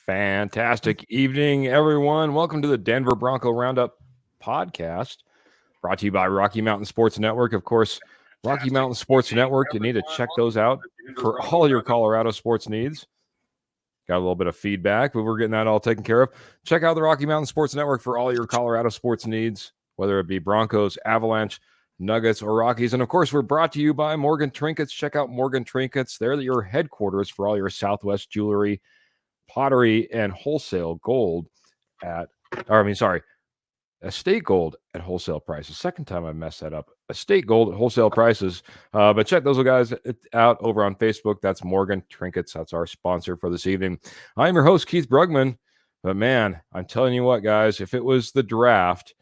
Fantastic evening, everyone. Welcome to the Denver Bronco Roundup podcast, brought to you by Rocky Mountain Sports Network. Of course, Rocky Mountain Sports Network, you need to check those out for all your Colorado sports needs. Got a little bit of feedback, but we're getting that all taken care of. Check out the Rocky Mountain Sports Network for all your Colorado sports needs, whether it be Broncos, Avalanche, Nuggets, or Rockies. And of course, we're brought to you by Morgan Trinkets. Check out Morgan Trinkets. They're your headquarters for all your Southwest jewelry, pottery, and wholesale gold estate gold at wholesale prices. Second time I messed that up. Estate gold at wholesale prices. But check those guys out over on Facebook. That's Morgan Trinkets. That's our sponsor for this evening. I'm your host, Keith Brugman. But man, I'm telling you what, guys, if it was the draft,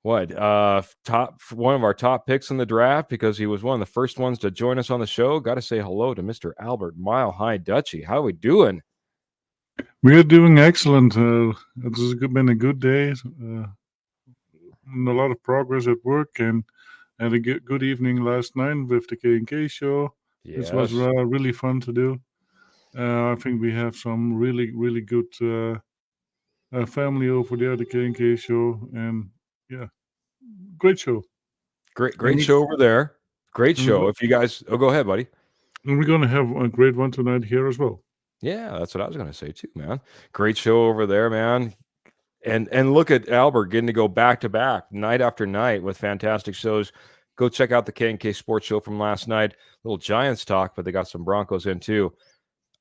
one of our top picks in the draft, because he was one of the first ones to join us on the show, got to say hello to Mr. Albert Mile High Dutchy. How are we doing? We are doing excellent. It's been a good day. A lot of progress at work, and had a good evening last night with the K&K show. Yes. This was really fun to do. I think we have some really, really good family over there, the K&K show, and yeah, great show. Great show over there. Great show. If you guys, go ahead, buddy. And we're going to have a great one tonight here as well. Yeah, that's what I was going to say too, man. Great show over there, man. And look at Albert getting to go back to back night after night with fantastic shows. Go check out the K&K Sports Show from last night. Little Giants talk, but they got some Broncos in too.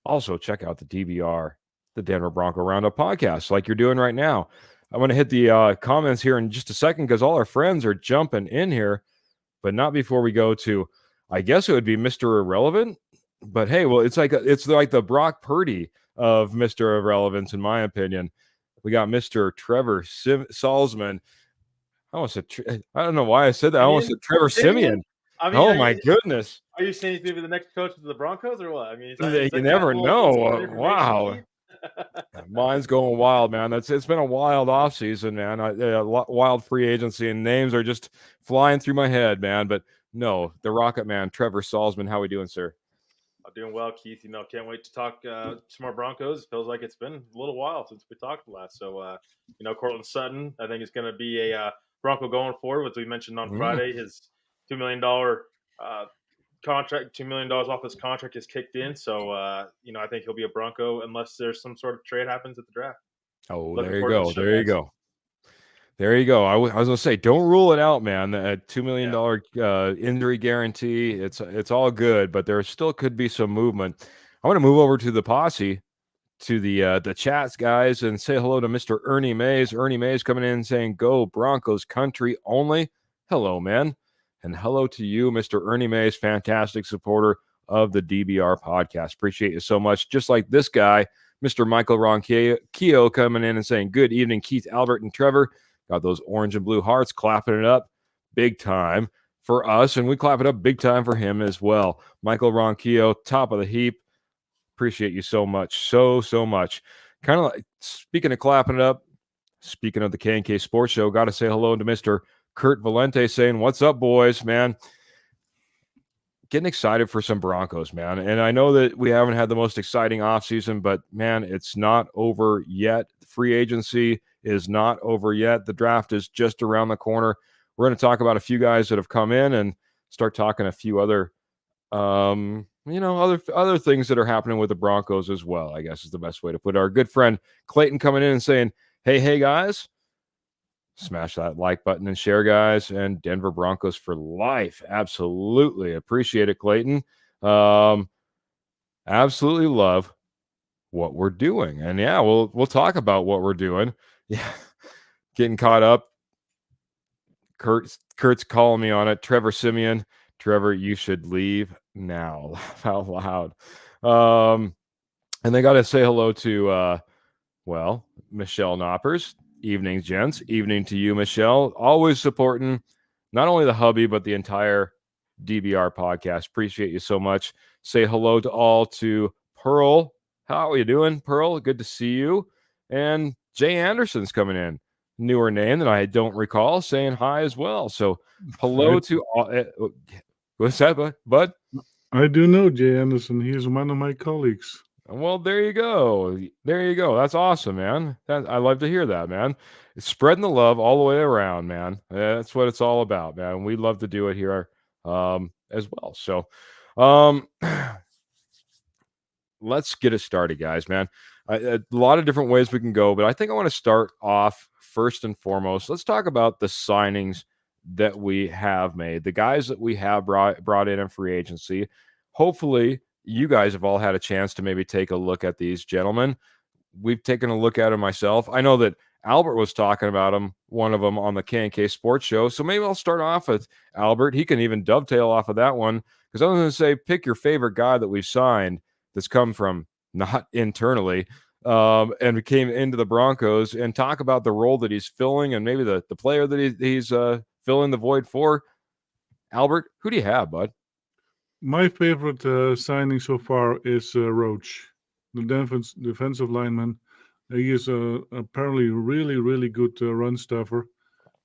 Also check out the DBR, the Denver Bronco Roundup podcast, like you're doing right now. I'm going to hit the comments here in just a second because all our friends are jumping in here, but not before we go to, I guess it would be Mr. Irrelevant. But hey, well, it's like the Brock Purdy of Mr. Irrelevance, in my opinion. We got Mr. Trevor Salzman. I don't know why I said that. I almost said Trevor Simeon. I mean, oh my goodness! Are you saying he's going to be the next coach of the Broncos or what? I mean, you never know. Wow, mine's going wild, man. It's been a wild offseason, man. Wild free agency, and names are just flying through my head, man. But no, the Rocket Man, Trevor Salzman. How we doing, sir? I'm doing well, Keith. Can't wait to talk some more Broncos. It feels like it's been a little while since we talked last. So, Cortland Sutton, I think it's going to be a Bronco going forward. As we mentioned on Friday, his $2 million contract, $2 million off his contract is kicked in. So, I think he'll be a Bronco unless there's some sort of trade happens at the draft. Oh, there you go. There you go. There you go. I was going to say, don't rule it out, man. That $2 million injury guarantee, it's all good, but there still could be some movement. I want to move over to the posse, to the chats, guys, and say hello to Mr. Ernie Mays. Ernie Mays coming in and saying, "Go Broncos country only." Hello, man. And hello to you, Mr. Ernie Mays, fantastic supporter of the DBR podcast. Appreciate you so much. Just like this guy, Mr. Michael Ronquillo, coming in and saying, "Good evening, Keith, Albert, and Trevor." Got those orange and blue hearts, clapping it up big time for us, and we clap it up big time for him as well. Michael Ronquillo, top of the heap. Appreciate you so much, so much. Kind of like, speaking of clapping it up, speaking of the K&K Sports Show, got to say hello to Mr. Kurt Valente saying, "What's up, boys, man?" Getting excited for some Broncos, man. And I know that we haven't had the most exciting offseason, but, man, it's not over yet. Free agency is not over yet. The draft is just around the corner. We're going to talk about a few guys that have come in and start talking a few other, other things that are happening with the Broncos as well, I guess is the best way to put it. Our good friend Clayton coming in and saying, hey, guys, smash that like button and share, guys, and Denver Broncos for life. Absolutely. Appreciate it, Clayton. Absolutely love what we're doing. And yeah, we'll talk about what we're doing. Yeah. Getting caught up. Kurt's calling me on it. Trevor Simeon. Trevor, you should leave now. Laugh out loud. And they got to say hello to Michelle Knoppers. Evening, gents. Evening to you, Michelle. Always supporting not only the hubby, but the entire DBR podcast. Appreciate you so much. Say hello to Pearl. How are you doing, Pearl? Good to see you. And Jay Anderson's coming in. Newer name that I don't recall, saying hi as well. So hello to all. What's that, bud? I do know Jay Anderson. He's one of my colleagues. Well, there you go. There you go. That's awesome, man. I love to hear that, man. It's spreading the love all the way around, man. That's what it's all about, man. We love to do it here as well. So um, let's get it started, guys, man. A lot of different ways we can go, but I think I want to start off first and foremost. Let's talk about the signings that we have made, the guys that we have brought in free agency. Hopefully, you guys have all had a chance to maybe take a look at these gentlemen. We've taken a look at them myself. I know that Albert was talking about them, one of them on the K&K Sports Show. So maybe I'll start off with Albert. He can even dovetail off of that one because I was going to say, pick your favorite guy that we've signed that's come from not internally and came into the Broncos, and talk about the role that he's filling and maybe the player that he's filling the void for. Albert, who do you have, bud? My favorite signing so far is Roach, the defensive lineman. He is apparently really, really good run stuffer,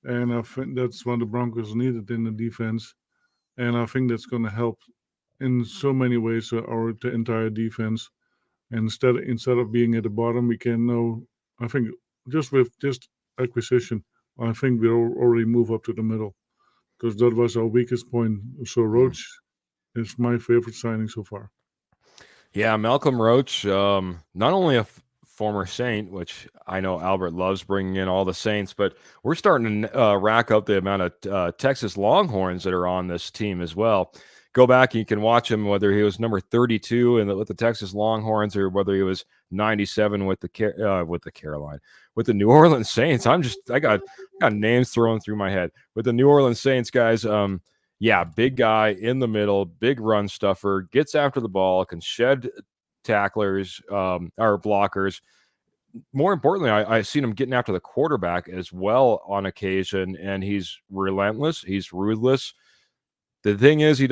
and I think that's what the Broncos needed in the defense. And I think that's going to help in so many ways our entire defense. And instead of being at the bottom, we can now, I think, just with this acquisition, I think we'll already move up to the middle because that was our weakest point. So Roach is my favorite signing so far. Yeah, Malcom Roach, not only a former Saint, which I know Albert loves bringing in all the Saints, but we're starting to rack up the amount of Texas Longhorns that are on this team as well. Go back and you can watch him, whether he was number 32 with the Texas Longhorns or whether he was 97 with the New Orleans Saints. I got names thrown through my head with the New Orleans Saints guys. Yeah, big guy in the middle, big run stuffer, gets after the ball, can shed tacklers or blockers. More importantly, I've seen him getting after the quarterback as well on occasion, and he's relentless. He's ruthless. The thing is, he's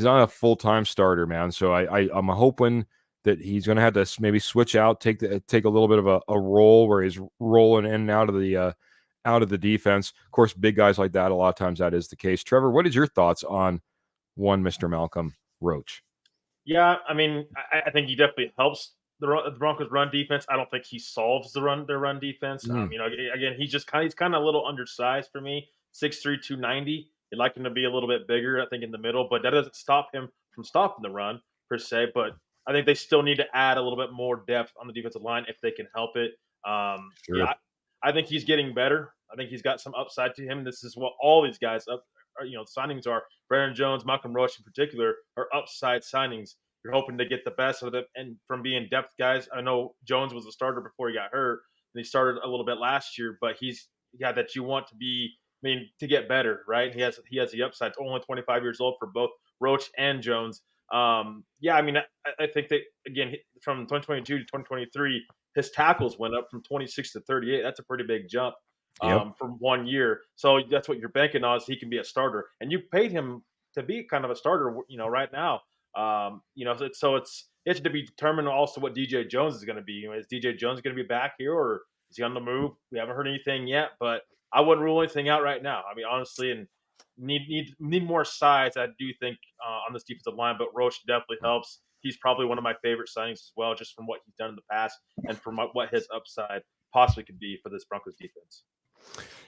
not a full-time starter, man. So I'm hoping that he's going to have to maybe switch out, take a little bit of a role where he's rolling in and out of the defense. Of course, big guys like that, a lot of times that is the case. Trevor, what is your thoughts on one Mr. Malcom Roach? Yeah, I mean, I think he definitely helps the Broncos' run defense. I don't think he solves their run defense. Again, he's kind of a little undersized for me, 6'3", 290. You'd like him to be a little bit bigger, I think, in the middle, but that doesn't stop him from stopping the run per se. But I think they still need to add a little bit more depth on the defensive line if they can help it. Sure. Yeah, I think he's getting better. I think he's got some upside to him. This is what all these guys signings are. Brandon Jones, Malcom Roach in particular, are upside signings. You're hoping to get the best of them, and from being depth guys. I know Jones was a starter before he got hurt, and he started a little bit last year, but he's that you want to be. I mean, to get better, right? He has the upside. It's only 25 years old for both Roach and Jones. I mean, I think that again from 2022 to 2023, his tackles went up from 26 to 38. That's a pretty big jump from 1 year. So that's what you're banking on, is he can be a starter. And you paid him to be kind of a starter, right now. So it's to be determined also what DJ Jones is going to be. Is DJ Jones going to be back here, or is he on the move? We haven't heard anything yet, but I wouldn't rule anything out right now. I mean, honestly, and need more size. I do think on this defensive line, but Roach definitely helps. He's probably one of my favorite signings as well, just from what he's done in the past and from what his upside possibly could be for this Broncos defense.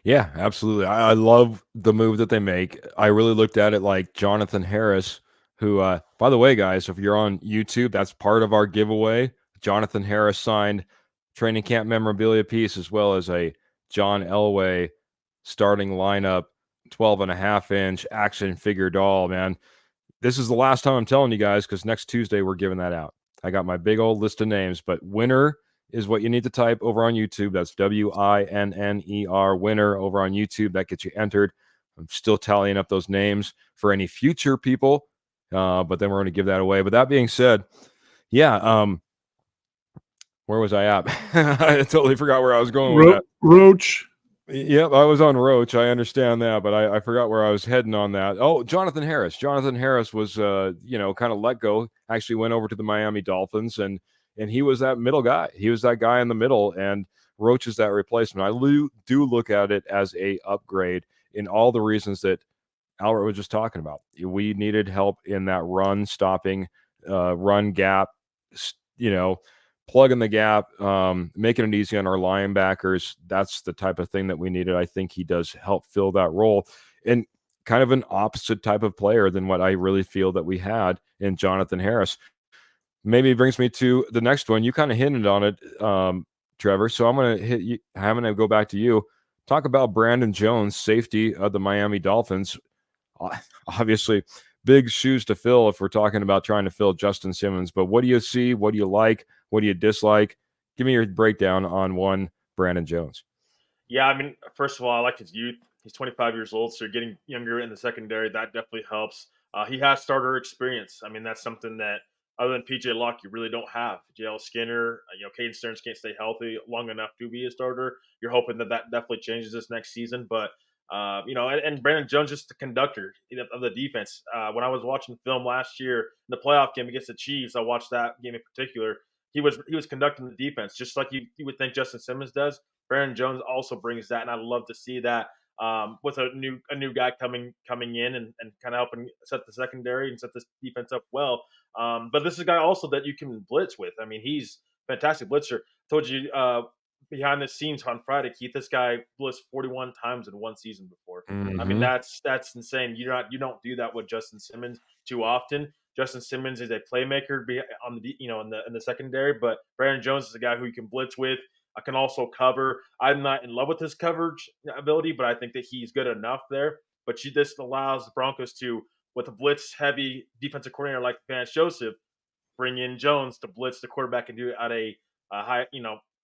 Yeah, absolutely. I love the move that they make. I really looked at it like Jonathan Harris, who, by the way, guys, if you're on YouTube, that's part of our giveaway. Jonathan Harris signed training camp memorabilia piece, as well as a John Elway starting lineup 12.5-inch action figure doll, man. This is the last time I'm telling you guys, because next Tuesday we're giving that out. I got my big old list of names, but winner is what you need to type over on YouTube. That's WINNER, winner over on YouTube. That gets you entered. I'm still tallying up those names for any future people, but then we're going to give that away. But that being said, yeah, where was I at? I totally forgot where I was going with that. Roach. Yep, I was on Roach. I understand that, but I forgot where I was heading on that. Oh, Jonathan Harris. Jonathan Harris was, kind of let go. Actually went over to the Miami Dolphins, and he was that middle guy. He was that guy in the middle, and Roach is that replacement. I do look at it as a upgrade in all the reasons that Albert was just talking about. We needed help in that run stopping, run gap plugging the gap, making it easy on our linebackers. That's the type of thing that we needed. I think he does help fill that role, and kind of an opposite type of player than what I really feel that we had in Jonathan Harris. Maybe brings me to the next one. You kind of hinted on it, Trevor. So I'm going to go back to you. Talk about Brandon Jones, safety of the Miami Dolphins. Obviously, big shoes to fill if we're talking about trying to fill Justin Simmons. But what do you see? What do you like? What do you dislike? Give me your breakdown on one Brandon Jones. Yeah, I mean, first of all, I like his youth. He's 25 years old, so getting younger in the secondary, that definitely helps. He has starter experience. I mean, that's something that other than PJ Locke, you really don't have. JL Skinner, Caden Stearns can't stay healthy long enough to be a starter. You're hoping that definitely changes this next season. But, and Brandon Jones, just the conductor of the defense. When I was watching film last year in the playoff game against the Chiefs, I watched that game in particular. He was conducting the defense just like you would think Justin Simmons does. Brandon Jones also brings that, and I'd love to see that with a new guy coming in and kind of helping set the secondary and set this defense up well. But this is a guy also that you can blitz with. I mean, he's a fantastic blitzer. Told you behind the scenes on Friday, Keith, this guy blitzed 41 times in one season before. Mm-hmm. I mean, that's insane. You don't do that with Justin Simmons too often. Justin Simmons is a playmaker on the in the secondary, but Brandon Jones is a guy who you can blitz with. I can also cover. I'm not in love with his coverage ability, but I think that he's good enough there. But this allows the Broncos to, with a blitz-heavy defensive coordinator like Vance Joseph, bring in Jones to blitz the quarterback and do it at a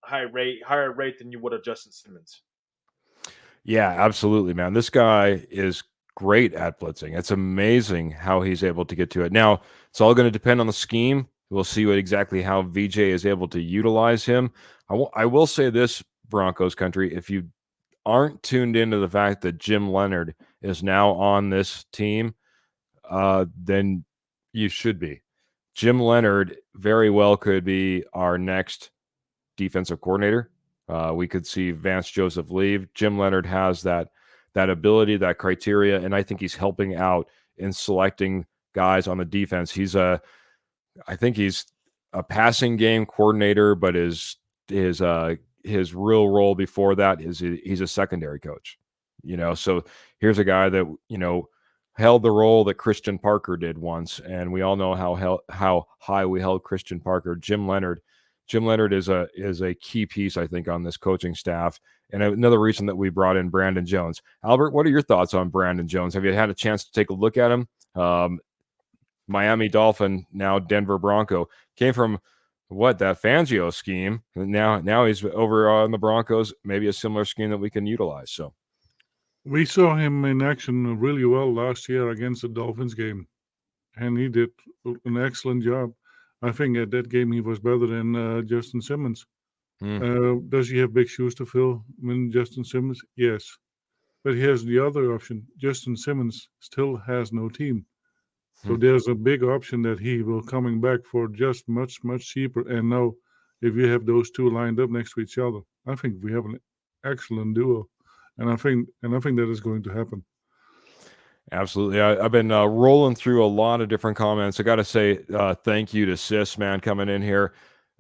higher rate than you would have Justin Simmons. Yeah, absolutely, man. This guy is great at blitzing. It's amazing how he's able to get to it. Now, it's all going to depend on the scheme. We'll see exactly how VJ is able to utilize him. I will say this, Broncos country, if you aren't tuned into the fact that Jim Leonard is now on this team, then you should be. Jim Leonard very well could be our next defensive coordinator. We could see Vance Joseph leave. Jim Leonard has that ability, that criteria, and I think he's helping out in selecting guys on the defense. I think he's a passing game coordinator, but his real role before that is he's a secondary coach. So here's a guy that held the role that Christian Parker did once, and we all know how high we held Christian Parker. Jim Leonard is a key piece, I think, on this coaching staff, and another reason that we brought in Brandon Jones. Albert, what are your thoughts on Brandon Jones? Have you had a chance to take a look at him? Miami Dolphin, now Denver Bronco, came from that Fangio scheme. And now he's over on the Broncos, maybe a similar scheme that we can utilize. So we saw him in action really well last year against the Dolphins game, and he did an excellent job. I think at that game he was better than Justin Simmons. Does he have big shoes to fill in Justin Simmons? Yes. But here's the other option. Justin Simmons still has no team. So there's a big option that he will coming back for just much, much cheaper. And now, if you have those two lined up next to each other, I think we have an excellent duo. And I think that is going to happen. Absolutely. I've been rolling through a lot of different comments. I got to say thank you to Sis, man, coming in here.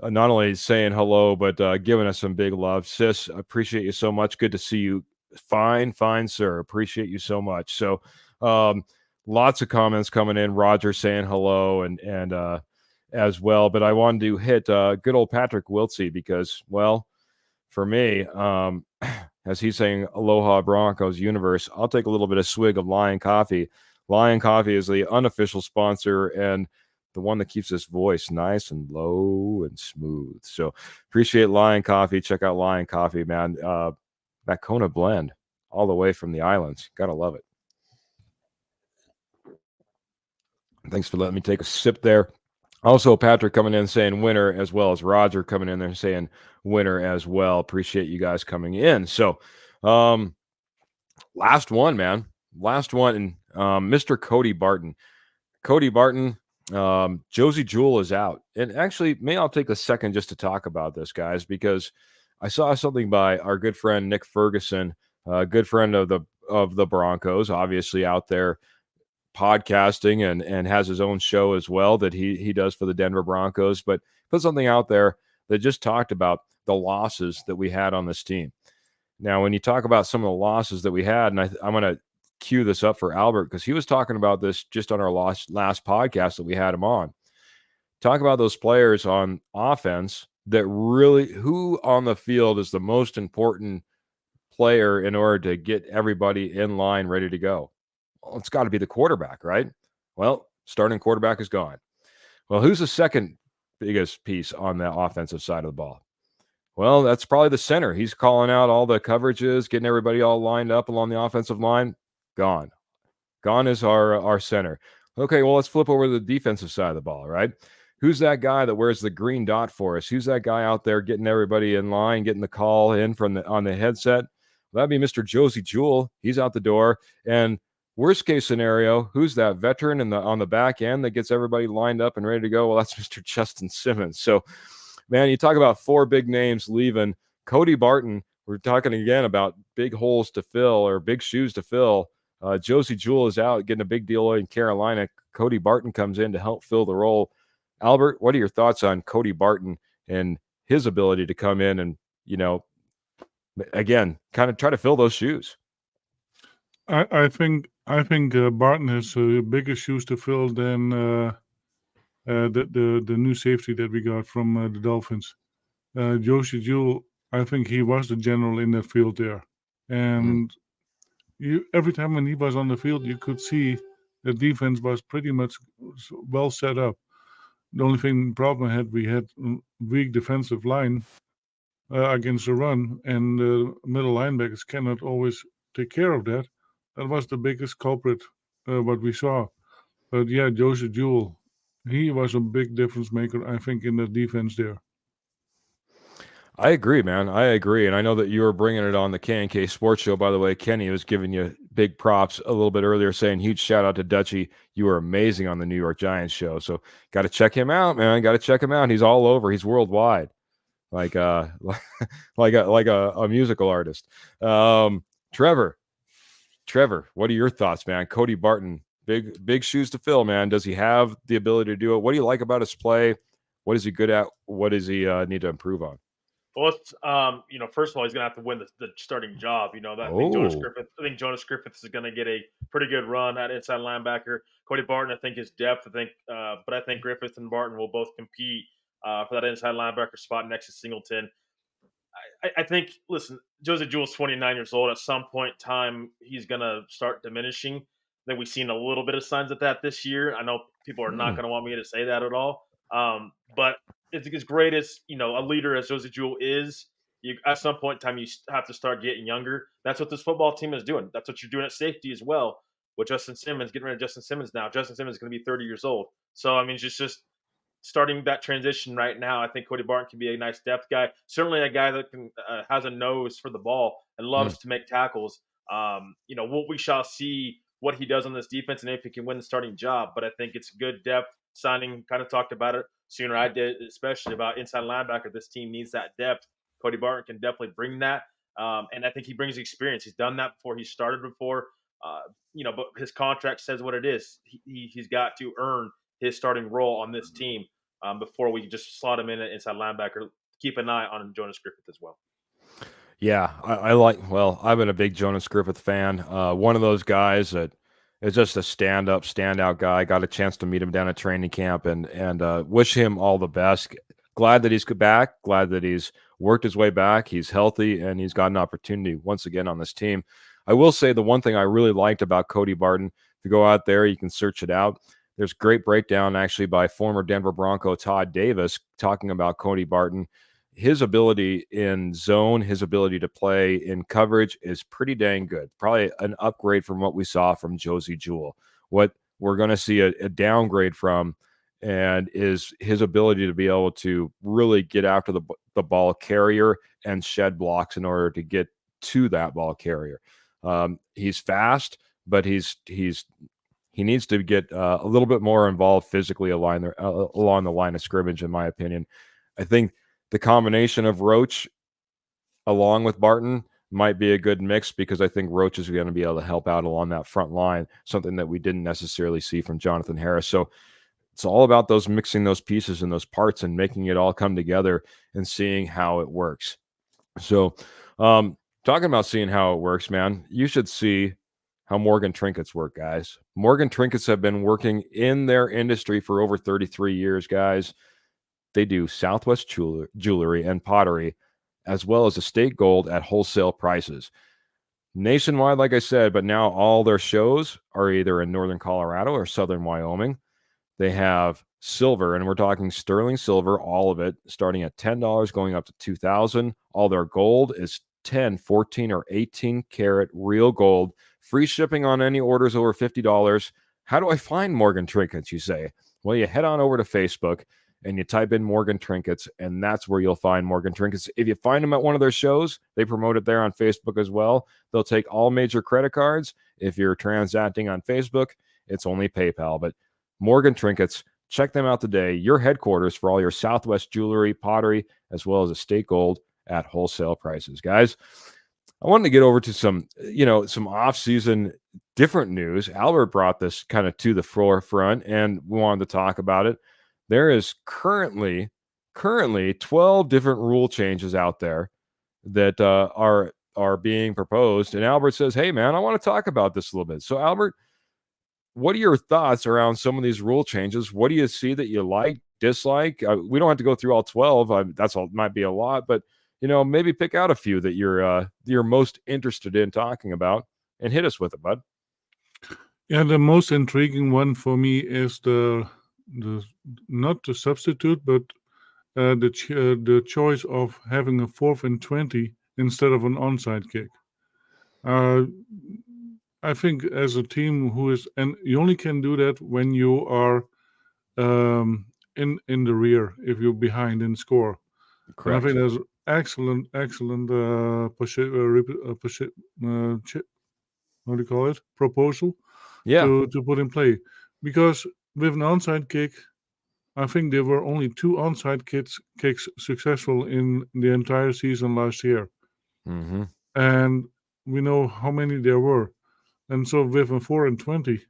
Not only saying hello, but giving us some big love. Sis, I appreciate you so much. Good to see you. Fine, sir. Appreciate you so much. So lots of comments coming in. Roger saying hello and as well. But I wanted to hit good old Patrick Wiltsey because, well, for me, as he's saying, Aloha Broncos universe, I'll take a little bit of swig of Lion Coffee. Lion Coffee is the unofficial sponsor and the one that keeps this voice nice and low and smooth. So appreciate Lion Coffee. Check out Lion Coffee, man. That Kona blend all the way from the islands. Gotta love it. Thanks for letting me take a sip there. Also, Patrick coming in saying winner, as well as Roger coming in there saying winner as well. Appreciate you guys coming in. So, last one, man. Last one. Mr. Cody Barton. Cody Barton, Josie Jewell is out. And actually, I'll take a second just to talk about this, guys, because I saw something by our good friend Nick Ferguson, a good friend of the Broncos, obviously out there podcasting and has his own show as well that he does for the Denver Broncos. But put something out there that just talked about the losses that we had on this team. Now, when you talk about some of the losses that we had, and I'm going to cue this up for Albert because he was talking about this just on our last podcast that we had him on. Talk about those players on offense that really, who on the field is the most important player in order to get everybody in line, ready to go? Well, it's got to be the quarterback, right? Well, starting quarterback is gone. Well, who's the second biggest piece on the offensive side of the ball? Well, that's probably the center. He's calling out all the coverages, getting everybody all lined up along the offensive line. Gone. Gone is our center. Okay, well, let's flip over to the defensive side of the ball, right? Who's that guy that wears the green dot for us? Who's that guy out there getting everybody in line, getting the call in from on the headset? Well, that'd be Mr. Josie Jewell. He's out the door. And worst case scenario, who's that veteran on the back end that gets everybody lined up and ready to go? Well, that's Mr. Justin Simmons. So, man, you talk about 4 big names leaving. Cody Barton, we're talking again about big holes to fill or big shoes to fill. Josie Jewell is out getting a big deal in Carolina. Cody Barton comes in to help fill the role. Albert, what are your thoughts on Cody Barton and his ability to come in and, again, kind of try to fill those shoes? I think Barton has bigger shoes to fill than the new safety that we got from the Dolphins. Josie Jewell, I think he was the general in the field there, and every time when he was on the field, you could see the defense was pretty much well set up. The only problem we had weak defensive line against the run, and the middle linebackers cannot always take care of that. That was the biggest culprit what we saw. But yeah, Josie Jewell, he was a big difference maker, I think, in the defense there. I agree, man. I agree. And I know that you were bringing it on the K&K Sports Show. By the way, Kenny was giving you big props a little bit earlier, saying huge shout out to Dutchie. You were amazing on the New York Giants show. So got to check him out, man. Got to check him out. He's all over. He's worldwide, like a musical artist. Trevor, what are your thoughts, man? Cody Barton, big shoes to fill, man. Does he have the ability to do it? What do you like about his play? What is he good at? What does he need to improve on? Well, first of all, he's going to have to win the starting job. I think Jonas Griffith is going to get a pretty good run at inside linebacker. Cody Barton, I think his depth. But I think Griffith and Barton will both compete for that inside linebacker spot next to Singleton. I think, listen, Josie Jewell's 29 years old. At some point in time, he's going to start diminishing. I think we've seen a little bit of signs of that this year. I know people are not going to want me to say that at all. But as great as, a leader as Josie Jewell is, at some point in time, you have to start getting younger. That's what this football team is doing. That's what you're doing at safety as well with Justin Simmons, getting rid of Justin Simmons now. Justin Simmons is going to be 30 years old. So, I mean, just starting that transition right now. I think Cody Barton can be a nice depth guy. Certainly a guy that can has a nose for the ball and loves to make tackles. We shall see what he does on this defense and if he can win the starting job. But I think it's good depth signing. Kind of talked about it sooner. I did, especially about inside linebacker. This team needs that depth. Cody Barton can definitely bring that. And I think he brings experience. He's done that before. He started before. But his contract says what it is. He's got to earn his starting role on this team before we just slot him in at inside linebacker. Keep an eye on Jonas Griffith as well. Yeah, I've been a big Jonas Griffith fan. One of those guys that is just a standout guy. Got a chance to meet him down at training camp and wish him all the best. Glad that he's back. Glad that he's worked his way back. He's healthy and he's got an opportunity once again on this team. I will say the one thing I really liked about Cody Barton, if you go out there, you can search it out. There's great breakdown actually by former Denver Bronco Todd Davis talking about Cody Barton. His ability in zone, his ability to play in coverage is pretty dang good. Probably an upgrade from what we saw from Josie Jewell. What we're going to see a downgrade from and is his ability to be able to really get after the ball carrier and shed blocks in order to get to that ball carrier. He's fast, but he needs to get a little bit more involved physically along the line of scrimmage, in my opinion. I think the combination of Roach along with Barton might be a good mix because I think Roach is going to be able to help out along that front line, something that we didn't necessarily see from Jonathan Harris. So It's all about those mixing those pieces and those parts and making it all come together and seeing how it works. So, talking about seeing how it works, man, you should see how Morgan Trinkets work, guys. Morgan Trinkets have been working in their industry for over 33 years, guys. They do Southwest jewelry and pottery, as well as estate gold at wholesale prices. Nationwide, like I said, but now all their shows are either in northern Colorado or southern Wyoming. They have silver, and we're talking sterling silver, all of it, starting at $10, going up to $2,000. All their gold is 10, 14, or 18 karat real gold. Free shipping on any orders over $50. How do I find Morgan Trinkets, you say? Well, you head on over to Facebook and you type in Morgan Trinkets, and that's where you'll find Morgan Trinkets. If you find them at one of their shows, they promote it there on Facebook as well. They'll take all major credit cards. If you're transacting on Facebook, it's only PayPal. But Morgan Trinkets, check them out today. Your headquarters for all your Southwest jewelry, pottery, as well as estate gold at wholesale prices. Guys, I wanted to get over to some off-season different news. Albert brought this kind of to the forefront, and we wanted to talk about it. There is currently 12 different rule changes out there that are being proposed. And Albert says, hey, man, I want to talk about this a little bit. So, Albert, what are your thoughts around some of these rule changes? What do you see that you like, dislike? We don't have to go through all 12. That's all, might be a lot, but maybe pick out a few that you're most interested in talking about and hit us with it, bud. Yeah, the most intriguing one for me is the not the substitute, but the choice of having a 4th and 20 instead of an onside kick. I think as a team and you only can do that when you are in the rear if you're behind in score. Correct. And I think that's excellent what do you call it? Proposal. Yeah. To put in play, because with an onside kick, I think there were only 2 onside kicks successful in the entire season last year, and we know how many there were. And so with a 4 and 20,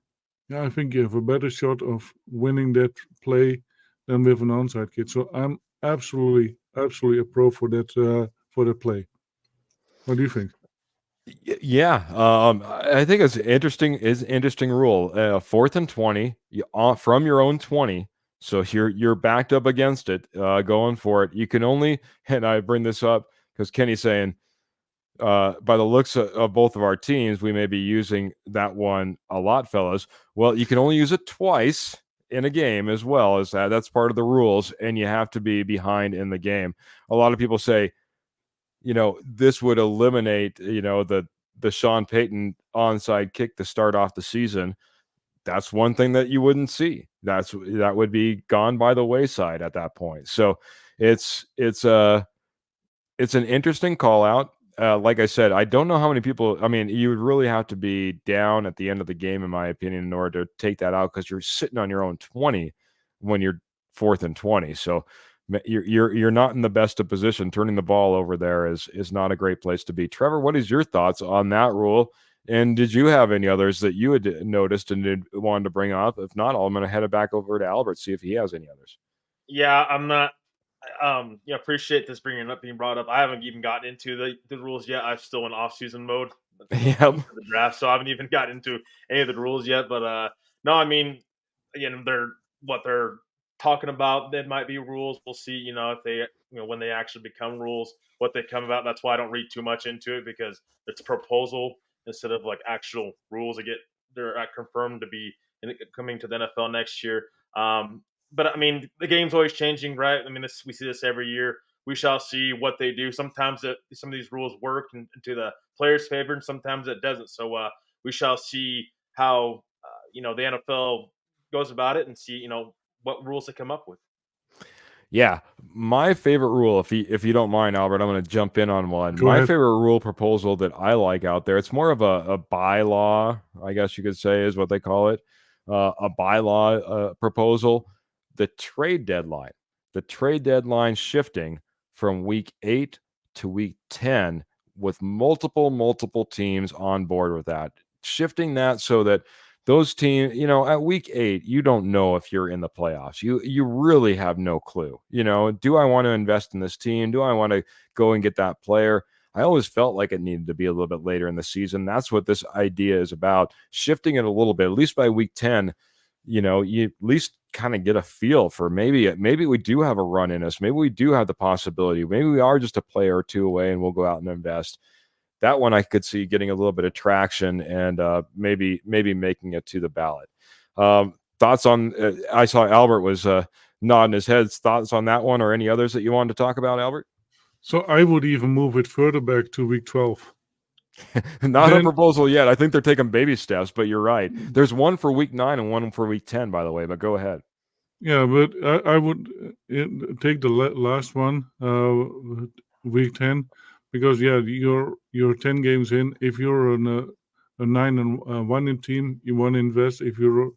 yeah, I think you have a better shot of winning that play than with an onside kick. So I'm absolutely a pro for that play. What do you think? Yeah, I think it's interesting. Is interesting rule. 4th and 20 from your own 20. So you're backed up against it, going for it. You can only, and I bring this up because Kenny's saying, by the looks of both of our teams, we may be using that one a lot, fellas. Well, you can only use it twice in a game as well as that. That's part of the rules, and you have to be behind in the game. A lot of people say, this would eliminate, the Sean Payton onside kick to start off the season. That's one thing that you wouldn't see. That would be gone by the wayside at that point. So it's an interesting call out. Like I said, I don't know how many people. I mean, you would really have to be down at the end of the game, in my opinion, in order to take that out, because you're sitting on your own 20 when you're 4th and 20. So you're not in the best of position. Turning the ball over there is not a great place to be. Trevor, what is your thoughts on that rule? And did you have any others that you had noticed and wanted to bring up? If not, I'm going to head it back over to Albert, see if he has any others. Yeah, I'm not. Appreciate this being brought up. I haven't even gotten into the rules yet. I'm still in off-season mode. Yep. For the draft, so I haven't even gotten into any of the rules yet. But no, I mean, again, they're talking about. There might be rules. We'll see. If they, when they actually become rules, what they come about. That's why I don't read too much into it, because it's a proposal instead of like actual rules. They're confirmed to be coming to the NFL next year. But I mean, the game's always changing, right? I mean, we see this every year. We shall see what they do. Sometimes some of these rules work into the players' favor, and sometimes it doesn't. So we shall see how the NFL goes about it, and see what rules they come up with. Yeah, my favorite rule, if you don't mind, Albert, I'm going to jump in on one. Go My ahead. favorite rule proposal that I like out there, it's more of a bylaw, I guess you could say, is what they call it, a bylaw proposal. The trade deadline shifting from week 8 to week 10, with multiple teams on board with that, shifting that so that those teams, at week 8, you don't know if you're in the playoffs. You really have no clue. Do I want to invest in this team? Do I want to go and get that player? I always felt like it needed to be a little bit later in the season. That's what this idea is about, shifting it a little bit, at least by week 10. You at least kind of get a feel for maybe we do have a run in us. Maybe we do have the possibility. Maybe we are just a player or two away and we'll go out and invest. That one I could see getting a little bit of traction and maybe making it to the ballot. Thoughts on? I saw Albert was nodding his head. Thoughts on that one or any others that you wanted to talk about, Albert? So I would even move it further back to week 12. Not a proposal yet. I think they're taking baby steps, but you're right. There's one for week 9 and one for week 10, by the way, but go ahead. Yeah, but I would take the last one, week 10, because you're 10 games in. If you're on a 9-1 team, you want to invest. If you're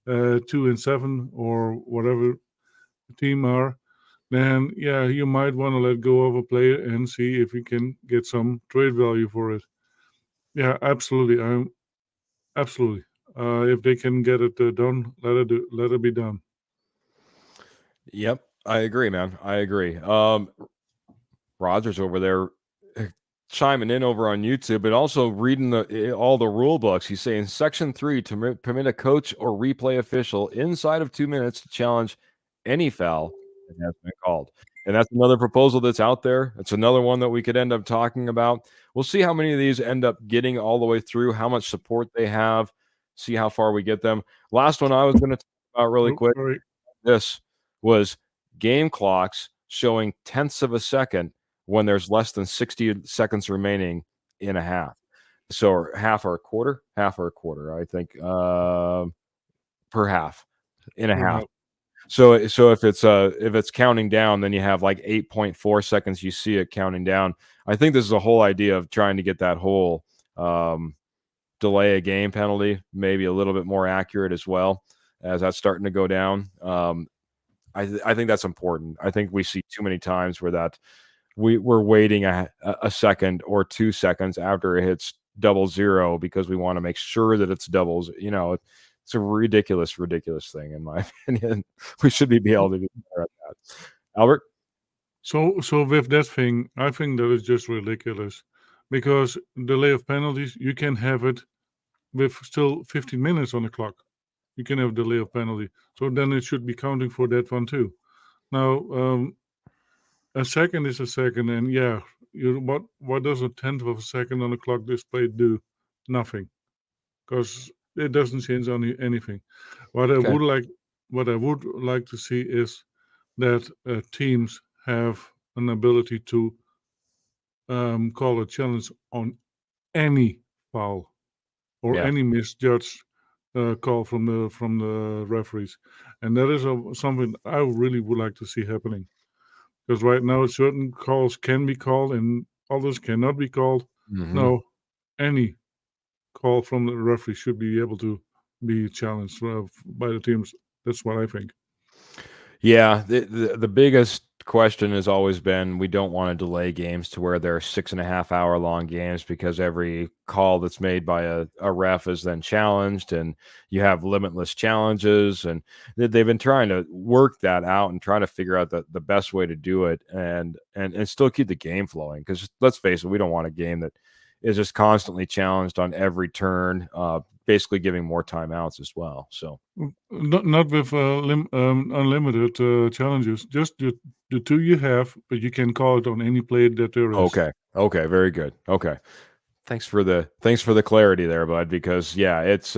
2-7 or whatever team are, then you might want to let go of a player and see if you can get some trade value for it. Yeah, absolutely. Absolutely. If they can get it done, let it be done. Yep, I agree, man. I agree. Rogers over there chiming in over on YouTube, but also reading all the rule books. He's saying Section 3 to permit a coach or replay official inside of 2 minutes to challenge any foul that has been called. And that's another proposal that's out there. It's another one that we could end up talking about. We'll see how many of these end up getting all the way through, how much support they have, see how far we get them. Last one I was going to talk about really quick. Right. This was game clocks showing tenths of a second when there's less than 60 seconds remaining in a half. So half or a quarter, I think, per half, in a half. So if it's counting down, then you have like 8.4 seconds. You see it counting down. I think this is the whole idea of trying to get that whole delay a game penalty maybe a little bit more accurate as well, as that's starting to go down. I think that's important. I think we see too many times where that we're waiting a second or 2 seconds after it hits 00 because we want to make sure that it's doubles. It's a ridiculous thing, in my opinion. We should be able to do better at that. Albert? So with that thing, I think that is just ridiculous, because delay of penalties, you can have it with still 15 minutes on the clock. You can have delay of penalty. So then it should be counting for that one too. Now, a second is a second, and what does a tenth of a second on the clock display do? Nothing, because it doesn't change anything. What I would like to see is that teams have an ability to call a challenge on any foul or any misjudged call from the referees, and that is something I really would like to see happening. Because right now, certain calls can be called and others cannot be called. Mm-hmm. No, any call from the referee should be able to be challenged by the teams. That's what I think. Yeah, the biggest question has always been, we don't want to delay games to where they're 6.5 hour long games, because every call that's made by a ref is then challenged, and you have limitless challenges, and they've been trying to work that out and trying to figure out the best way to do it and still keep the game flowing, because let's face it, we don't want a game that is just constantly challenged on every turn, basically giving more timeouts as well. So not with unlimited challenges, just the 2 you have, but you can call it on any play that there is. Okay, very good. Okay, thanks for the clarity there, bud, because it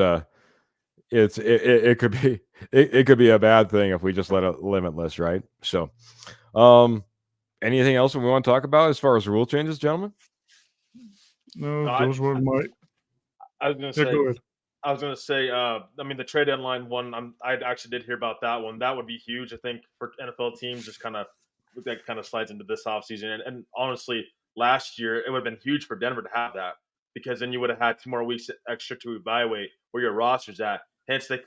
could be it could be a bad thing if we just let it limitless, right? So anything else we want to talk about as far as rule changes, gentlemen? No, those were my. I was going to say. Go ahead. I was going to say. I mean, the trade deadline one. I actually did hear about that one. That would be huge, I think, for NFL teams. Just that kind of slides into this offseason. And honestly, last year it would have been huge for Denver to have that, because then you would have had 2 more weeks extra to evaluate where your roster's at. Hence, they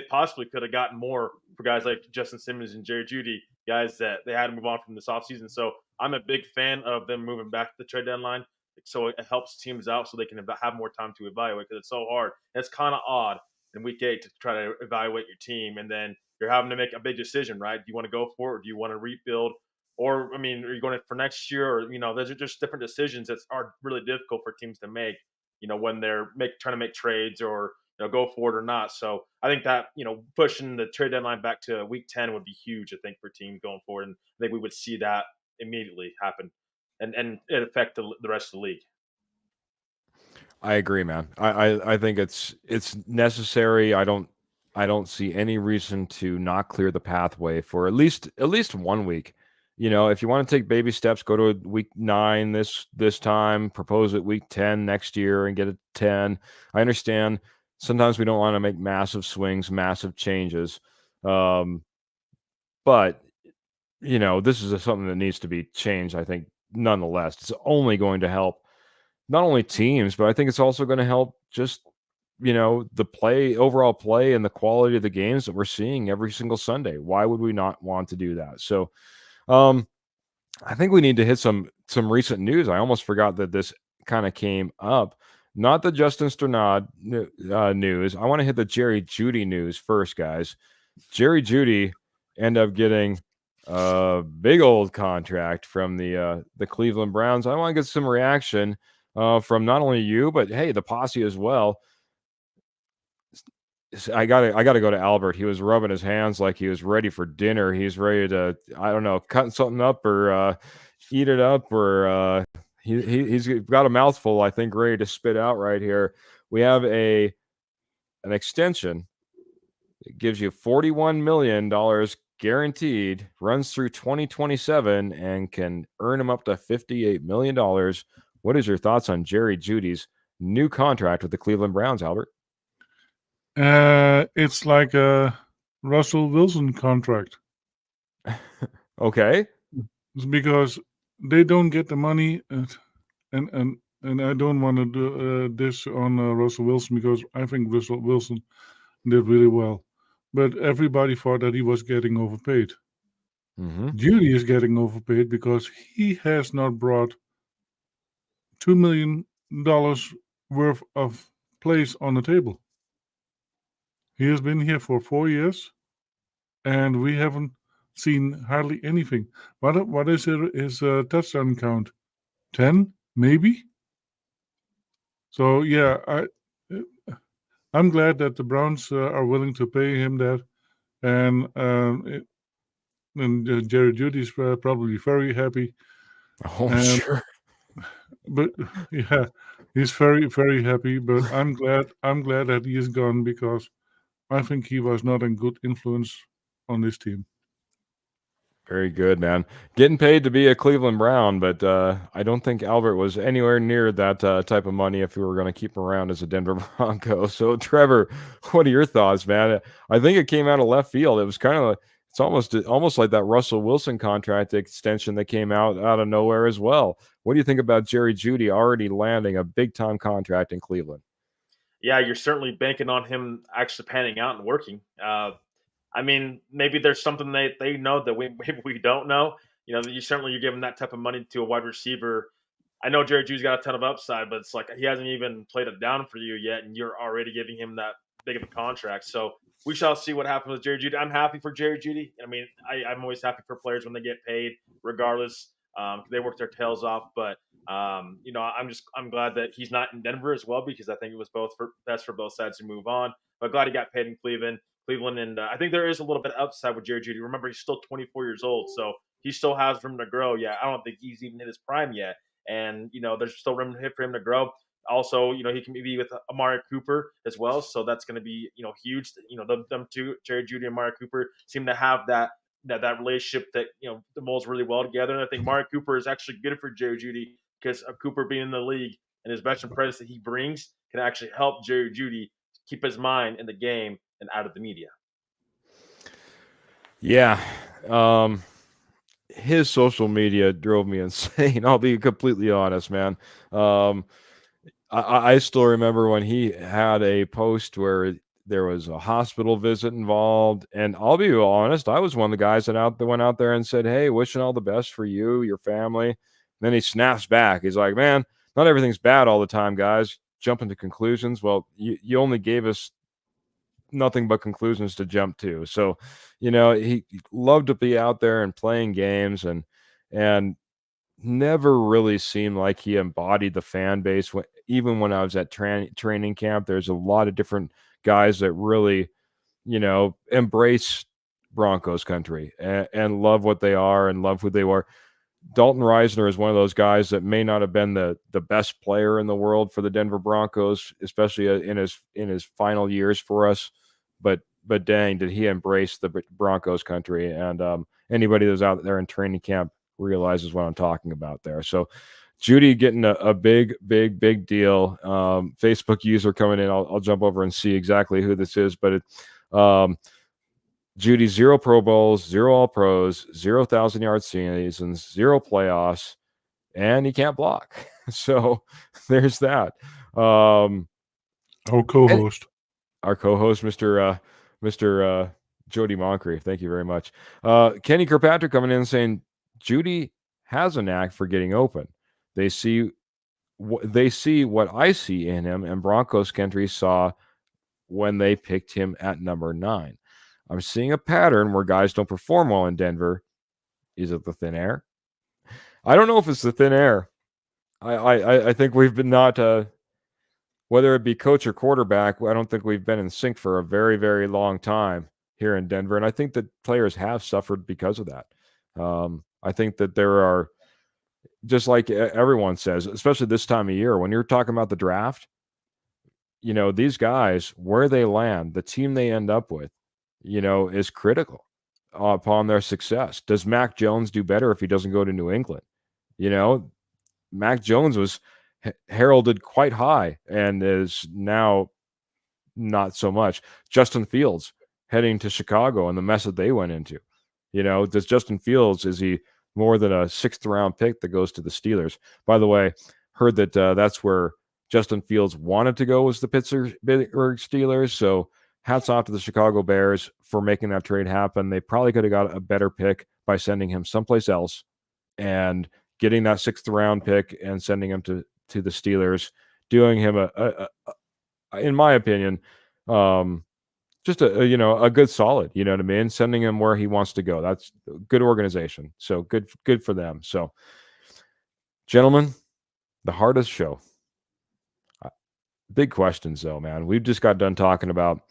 possibly could have gotten more for guys like Justin Simmons and Jerry Jeudy, guys that they had to move on from this offseason. So I'm a big fan of them moving back to the trade deadline, so it helps teams out so they can have more time to evaluate, because it's so hard. And it's kind of odd in week 8 to try to evaluate your team, and then you're having to make a big decision, right? Do you want to go for it, or do you want to rebuild? Or I mean, are you going for next year? Or those are just different decisions that are really difficult for teams to make. When they're trying to make trades or go for it or not. So I think that pushing the trade deadline back to week 10 would be huge. I think for teams going forward, and I think we would see that immediately happen, and it affect the rest of the league. I agree, man. I think it's necessary. I don't see any reason to not clear the pathway for at least 1 week. If you want to take baby steps, go to week 9 this time, propose it week 10 next year and get it 10. I understand sometimes we don't want to make massive swings, massive changes. But this is something that needs to be changed, I think, nonetheless. It's only going to help not only teams, but I think it's also going to help just, the overall play and the quality of the games that we're seeing every single Sunday. Why would we not want to do that? So, I think we need to hit some recent news. I almost forgot that this kind of came up. Not the Justin Sternad news. I want to hit the Jerry Jeudy news first, guys. Jerry Jeudy ended up getting a big old contract from the Cleveland Browns. I want to get some reaction from not only you, but hey, the posse as well. I gotta go to Albert. He was rubbing his hands like he was ready for dinner. He's ready to, I don't know, cut something up or eat it up, or he's got a mouthful, I think, ready to spit out right here. We have an extension. It gives you $41 million guaranteed, runs through 2027, and can earn him up to $58 million. What is your thoughts on Jerry Jeudy's new contract with the Cleveland Browns, Albert? It's like a Russell Wilson contract. Okay. It's because they don't get the money, and I don't want to do this on Russell Wilson, because I think Russell Wilson did really well. But everybody thought that he was getting overpaid. Jeudy is getting overpaid because he has not brought $2 million worth of plays on the table. He has been here for 4 years, and we haven't seen hardly anything. What is his touchdown count? 10, maybe? So, yeah, I'm glad that the Browns are willing to pay him that. And Jerry Jeudy is probably very happy. Oh, sure. But yeah, he's very, very happy. But I'm glad that he is gone, because I think he was not a good influence on this team. Very good, man. Getting paid to be a Cleveland Brown, but I don't think Albert was anywhere near that type of money if we were going to keep him around as a Denver Bronco. So, Trevor, what are your thoughts, man? I think it came out of left field. It was kind of it's almost like that Russell Wilson contract extension that came out of nowhere as well. What do you think about Jerry Jeudy already landing a big-time contract in Cleveland? Yeah, you're certainly banking on him actually panning out and working. I mean, maybe there's something they know that we don't know. You're giving that type of money to a wide receiver. I know Jerry Jeudy's got a ton of upside, but it's like he hasn't even played it down for you yet, and you're already giving him that big of a contract. So we shall see what happens with Jerry Jeudy. I'm happy for Jerry Jeudy. I mean, I'm always happy for players when they get paid, regardless. They work their tails off, but I'm glad that he's not in Denver as well, because I think it was best for both sides to move on. But glad he got paid in Cleveland, and I think there is a little bit of upside with Jerry Jeudy. Remember, he's still 24 years old, so he still has room to grow. Yeah, I don't think he's even hit his prime yet, and there's still room for him to grow. Also, he can be with Amari Cooper as well, so that's going to be huge. Them two, Jerry Jeudy and Amari Cooper, seem to have that relationship that the molds really well together. And I think Amari Cooper is actually good for Jerry Jeudy, because of Cooper being in the league and his veteran presence that he brings can actually help Jerry Jeudy keep his mind in the game and out of the media. Yeah. His social media drove me insane. I'll be completely honest, man. I still remember when he had a post where there was a hospital visit involved, and I'll be honest, I was one of the guys that went out there and said, "Hey, wishing all the best for you, your family." And then he snaps back. He's like, "Man, not everything's bad all the time, guys. Jumping to conclusions. Well, you only gave us nothing but conclusions to jump to. So, he loved to be out there and playing games, and never really seemed like he embodied the fan base. Even when I was at training camp, there's a lot of different guys that really, embrace Broncos country and love what they are and love who they were. Dalton Reisner is one of those guys that may not have been the best player in the world for the Denver Broncos, especially in his final years for us. But dang, did he embrace the Broncos country? And anybody that's out there in training camp realizes what I'm talking about there. So Judy getting a big deal. Facebook user coming in. I'll jump over and see exactly who this is, but Judy, 0 Pro Bowls, 0 All Pros, 0 1,000-yard seasons, 0 playoffs, and he can't block. So there's that. Our co-host, Mr. Jody Moncrief. Thank you very much. Kenny Kirkpatrick coming in saying Judy has a knack for getting open. They see what I see in him, and Broncos country saw when they picked him at number 9. I'm seeing a pattern where guys don't perform well in Denver. Is it the thin air? I don't know if it's the thin air. I think we've been not, whether it be coach or quarterback, I don't think we've been in sync for a very, very long time here in Denver. And I think that players have suffered because of that. I think that there are, just like everyone says, especially this time of year, when you're talking about the draft, these guys, where they land, the team they end up with, is critical upon their success. Does Mac Jones do better if he doesn't go to New England? Mac Jones was heralded quite high and is now not so much. Justin Fields heading to Chicago and the mess that they went into. Does Justin Fields, is he more than a 6th round pick that goes to the Steelers? By the way, heard that that's where Justin Fields wanted to go, was the Pittsburgh Steelers. So hats off to the Chicago Bears for making that trade happen. They probably could have got a better pick by sending him someplace else and getting that 6th round pick and sending him to the Steelers, doing him in my opinion, just a good solid, you know what I mean? Sending him where he wants to go. That's a good organization. So good for them. So, gentlemen, the hardest show. Big questions though, man. We've just got done talking about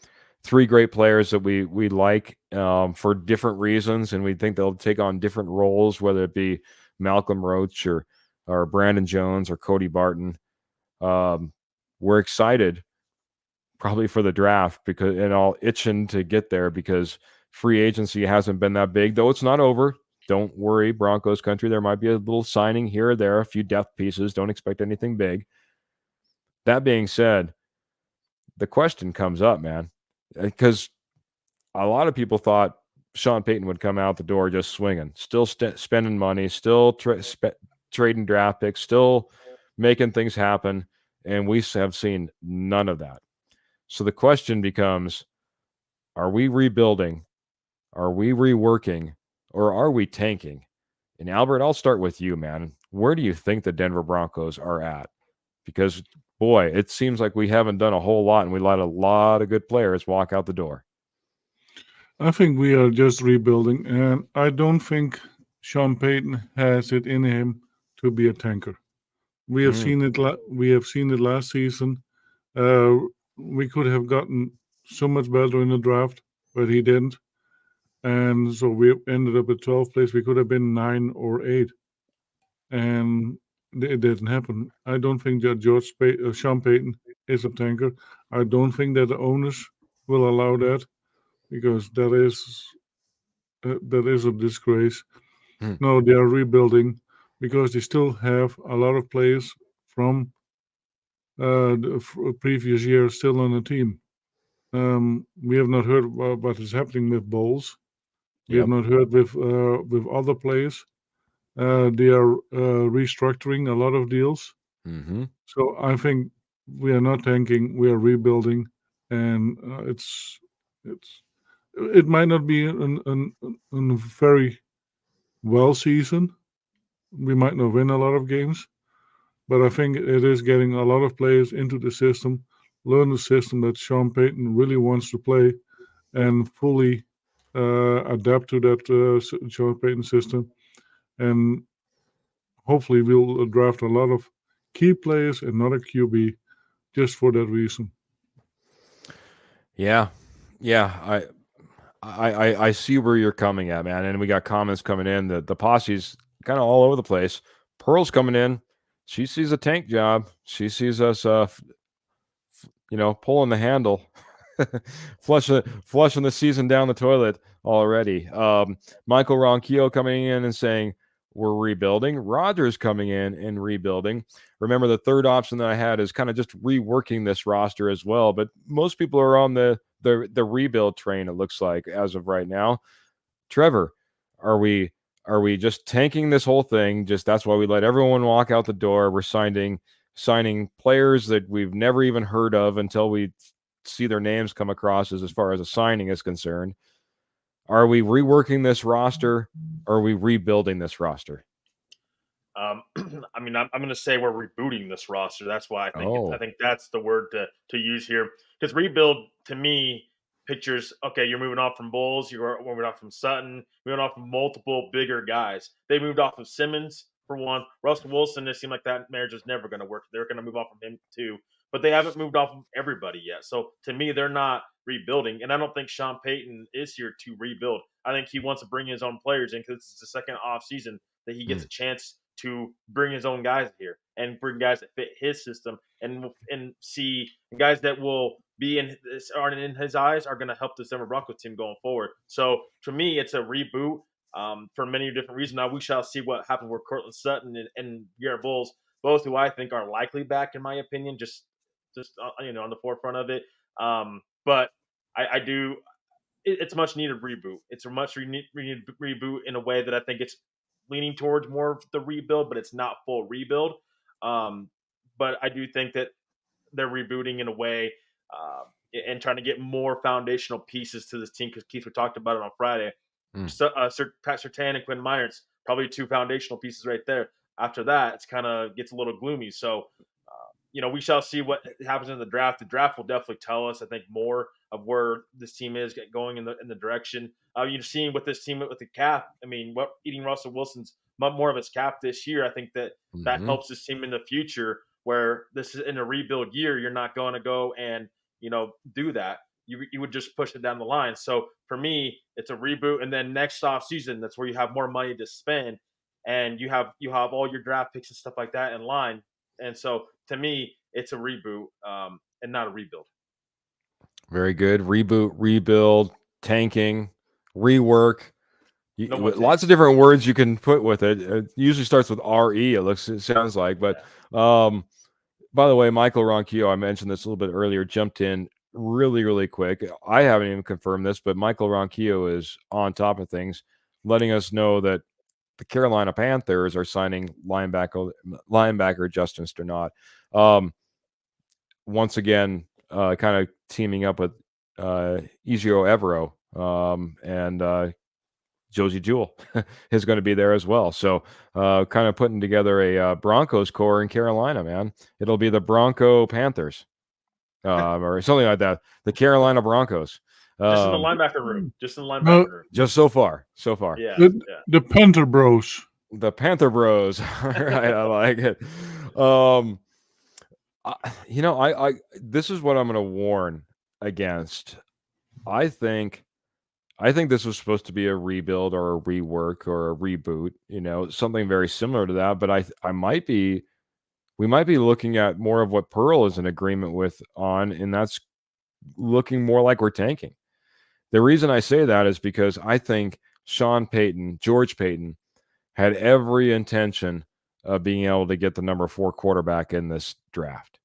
3 great players that we like for different reasons, and we think they'll take on different roles, whether it be Malcom Roach or Brandon Jones or Cody Barton. We're excited probably for the draft and all itching to get there because free agency hasn't been that big, though it's not over. Don't worry, Broncos country. There might be a little signing here or there, a few depth pieces. Don't expect anything big. That being said, the question comes up, man, because a lot of people thought Sean Payton would come out the door just swinging, still spending money, still trading draft picks, still making things happen, and we have seen none of that. So the question becomes, are we rebuilding? Are we reworking? Or are we tanking? And Albert, I'll start with you, man. Where do you think the Denver Broncos are at? Because, boy, it seems like we haven't done a whole lot, and we let a lot of good players walk out the door. I think we are just rebuilding, and I don't think Sean Payton has it in him to be a tanker. We have seen it. We have seen it last season. We could have gotten so much better in the draft, but he didn't, and so we ended up at 12th place. We could have been 9 or 8, and it didn't happen. I don't think that Sean Payton is a tanker. I don't think that the owners will allow that, because that is a disgrace. No, they are rebuilding because they still have a lot of players from the previous year still on the team. We have not heard what is happening with Bowles. We have not heard with other players. They are restructuring a lot of deals. Mm-hmm. So I think we are not tanking. We are rebuilding, and it might not be a very well season. We might not win a lot of games, but I think it is getting a lot of players into the system, learn the system that Sean Payton really wants to play, and fully adapt to that Sean Payton system. And hopefully we'll draft a lot of key players and not a QB just for that reason. Yeah. I see where you're coming at, man. And we got comments coming in that the posse's kind of all over the place. Pearl's coming in. She sees a tank job. She sees us, pulling the handle, flushing the season down the toilet already. Michael Ronquillo coming in and saying we're rebuilding. Rogers coming in and rebuilding. Remember, the third option that I had is kind of just reworking this roster as well. But most people are on the rebuild train, it looks like, as of right now. Trevor, are we just tanking this whole thing? Just that's why we let everyone walk out the door. We're signing players that we've never even heard of until we see their names come across as far as a signing is concerned. Are we reworking this roster? Or are we rebuilding this roster? I mean, I'm going to say we're rebooting this roster. That's why I think that's the word to use here. Because rebuild, to me, pictures, okay, you're moving off from Bulls, you're moving off from Sutton, moving off from multiple bigger guys. They moved off of Simmons, for one. Russell Wilson, it seemed like that marriage is never going to work. They're going to move off from him, too. But they haven't moved off of everybody yet. So, to me, they're not rebuilding. And I don't think Sean Payton is here to rebuild. I think he wants to bring his own players in because it's the second offseason that he gets a chance to bring his own guys here and bring guys that fit his system and see guys that will be in his eyes are going to help this Denver Broncos team going forward. So to me, it's a reboot for many different reasons. Now we shall see what happens with Cortland Sutton and Garrett Bowles, both who I think are likely back, in my opinion, just on the forefront of it. But I do. It's a much needed reboot. It's a much needed reboot in a way that I think it's leaning towards more of the rebuild, but it's not full rebuild. But I do think that they're rebooting in a way and trying to get more foundational pieces to this team because Keith, we talked about it on Friday. So, Pat Surtain and Quinn Myers, probably two foundational pieces right there. After that, it's kind of gets a little gloomy. So, we shall see what happens in the draft. The draft will definitely tell us, I think, more of where this team is going in the direction. You're seeing with this team with the cap. I mean, eating Russell Wilson's more of his cap this year. I think that helps this team in the future. Where this is in a rebuild year, you're not going to go and do that. You would just push it down the line. So for me, it's a reboot, and then next off season, that's where you have more money to spend, and you have all your draft picks and stuff like that in line. And so to me, it's a reboot and not a rebuild. Very good. Reboot, rebuild, tanking, rework. Lots of different words you can put with it. It usually starts with RE, it sounds like. But by the way, Michael Ronquillo, I mentioned this a little bit earlier, jumped in really, really quick. I haven't even confirmed this, but Michael Ronquillo is on top of things, letting us know that the Carolina Panthers are signing linebacker Justin Sternot. Once again, kind of teaming up with Ezio Evero and Josie Jewell is going to be there as well. So kind of putting together a Broncos core in Carolina, man. It'll be the Bronco Panthers or something like that. The Carolina Broncos. Just in the linebacker room. Just so far. Yeah. The Panther Bros. The Panther Bros. Right, I like it. I this is what I'm going to warn against. I think this was supposed to be a rebuild or a rework or a reboot, something very similar to that. But we might be looking at more of what Pearl is in agreement with and that's looking more like we're tanking. The reason I say that is because I think George Payton, had every intention of being able to get the number 4 quarterback in this draft.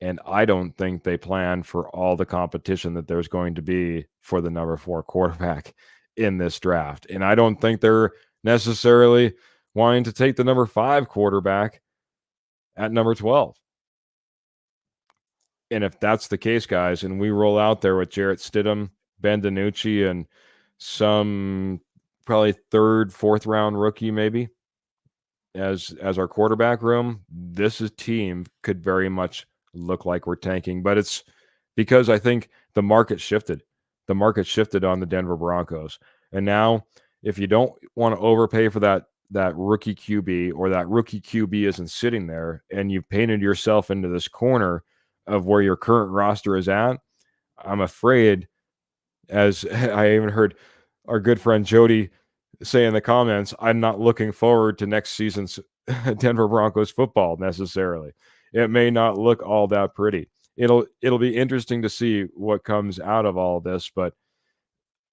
And I don't think they plan for all the competition that there's going to be for the number 4 quarterback in this draft. And I don't think they're necessarily wanting to take the number 5 quarterback at number 12. And if that's the case, guys, and we roll out there with Jarrett Stidham, Ben DiNucci, and some probably 3rd, 4th round rookie maybe as our quarterback room, this team could very much look like we're tanking, but it's because I think the market shifted. The market shifted on the Denver Broncos. And now if you don't want to overpay for that rookie QB, or that rookie QB isn't sitting there, and you've painted yourself into this corner of where your current roster is at, I'm afraid, as I even heard our good friend Jody say in the comments, I'm not looking forward to next season's Denver Broncos football necessarily. It may not look all that pretty. It'll be interesting to see what comes out of all this, but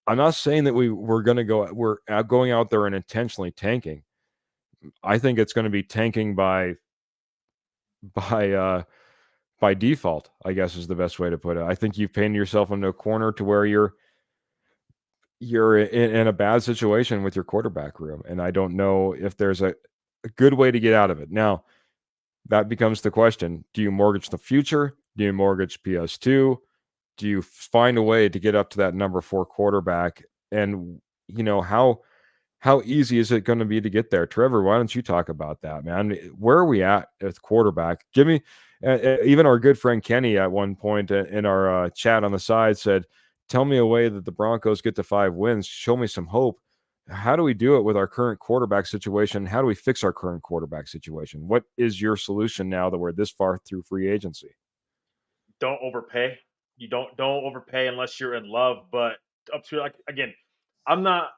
I'm not saying that we're going out there and intentionally tanking. I think it's going to be tanking by default, I guess is the best way to put it. I think you've painted yourself into a corner to where you're in a bad situation with your quarterback room, and I don't know if there's a good way to get out of it. Now, that becomes the question: do you mortgage the future? Do you mortgage PS2? Do you find a way to get up to that number 4 quarterback? And how easy is it going to be to get there? Trevor, why don't you talk about that, man? Where are we at quarterback? Give me, even our good friend Kenny at one point in our chat on the side said, tell me a way that the Broncos get to 5 wins. Show me some hope. How do we do it with our current quarterback situation? How do we fix our current quarterback situation? What is your solution now that we're this far through free agency? Don't overpay. You don't overpay unless you're in love. But up to, like, again, I'm not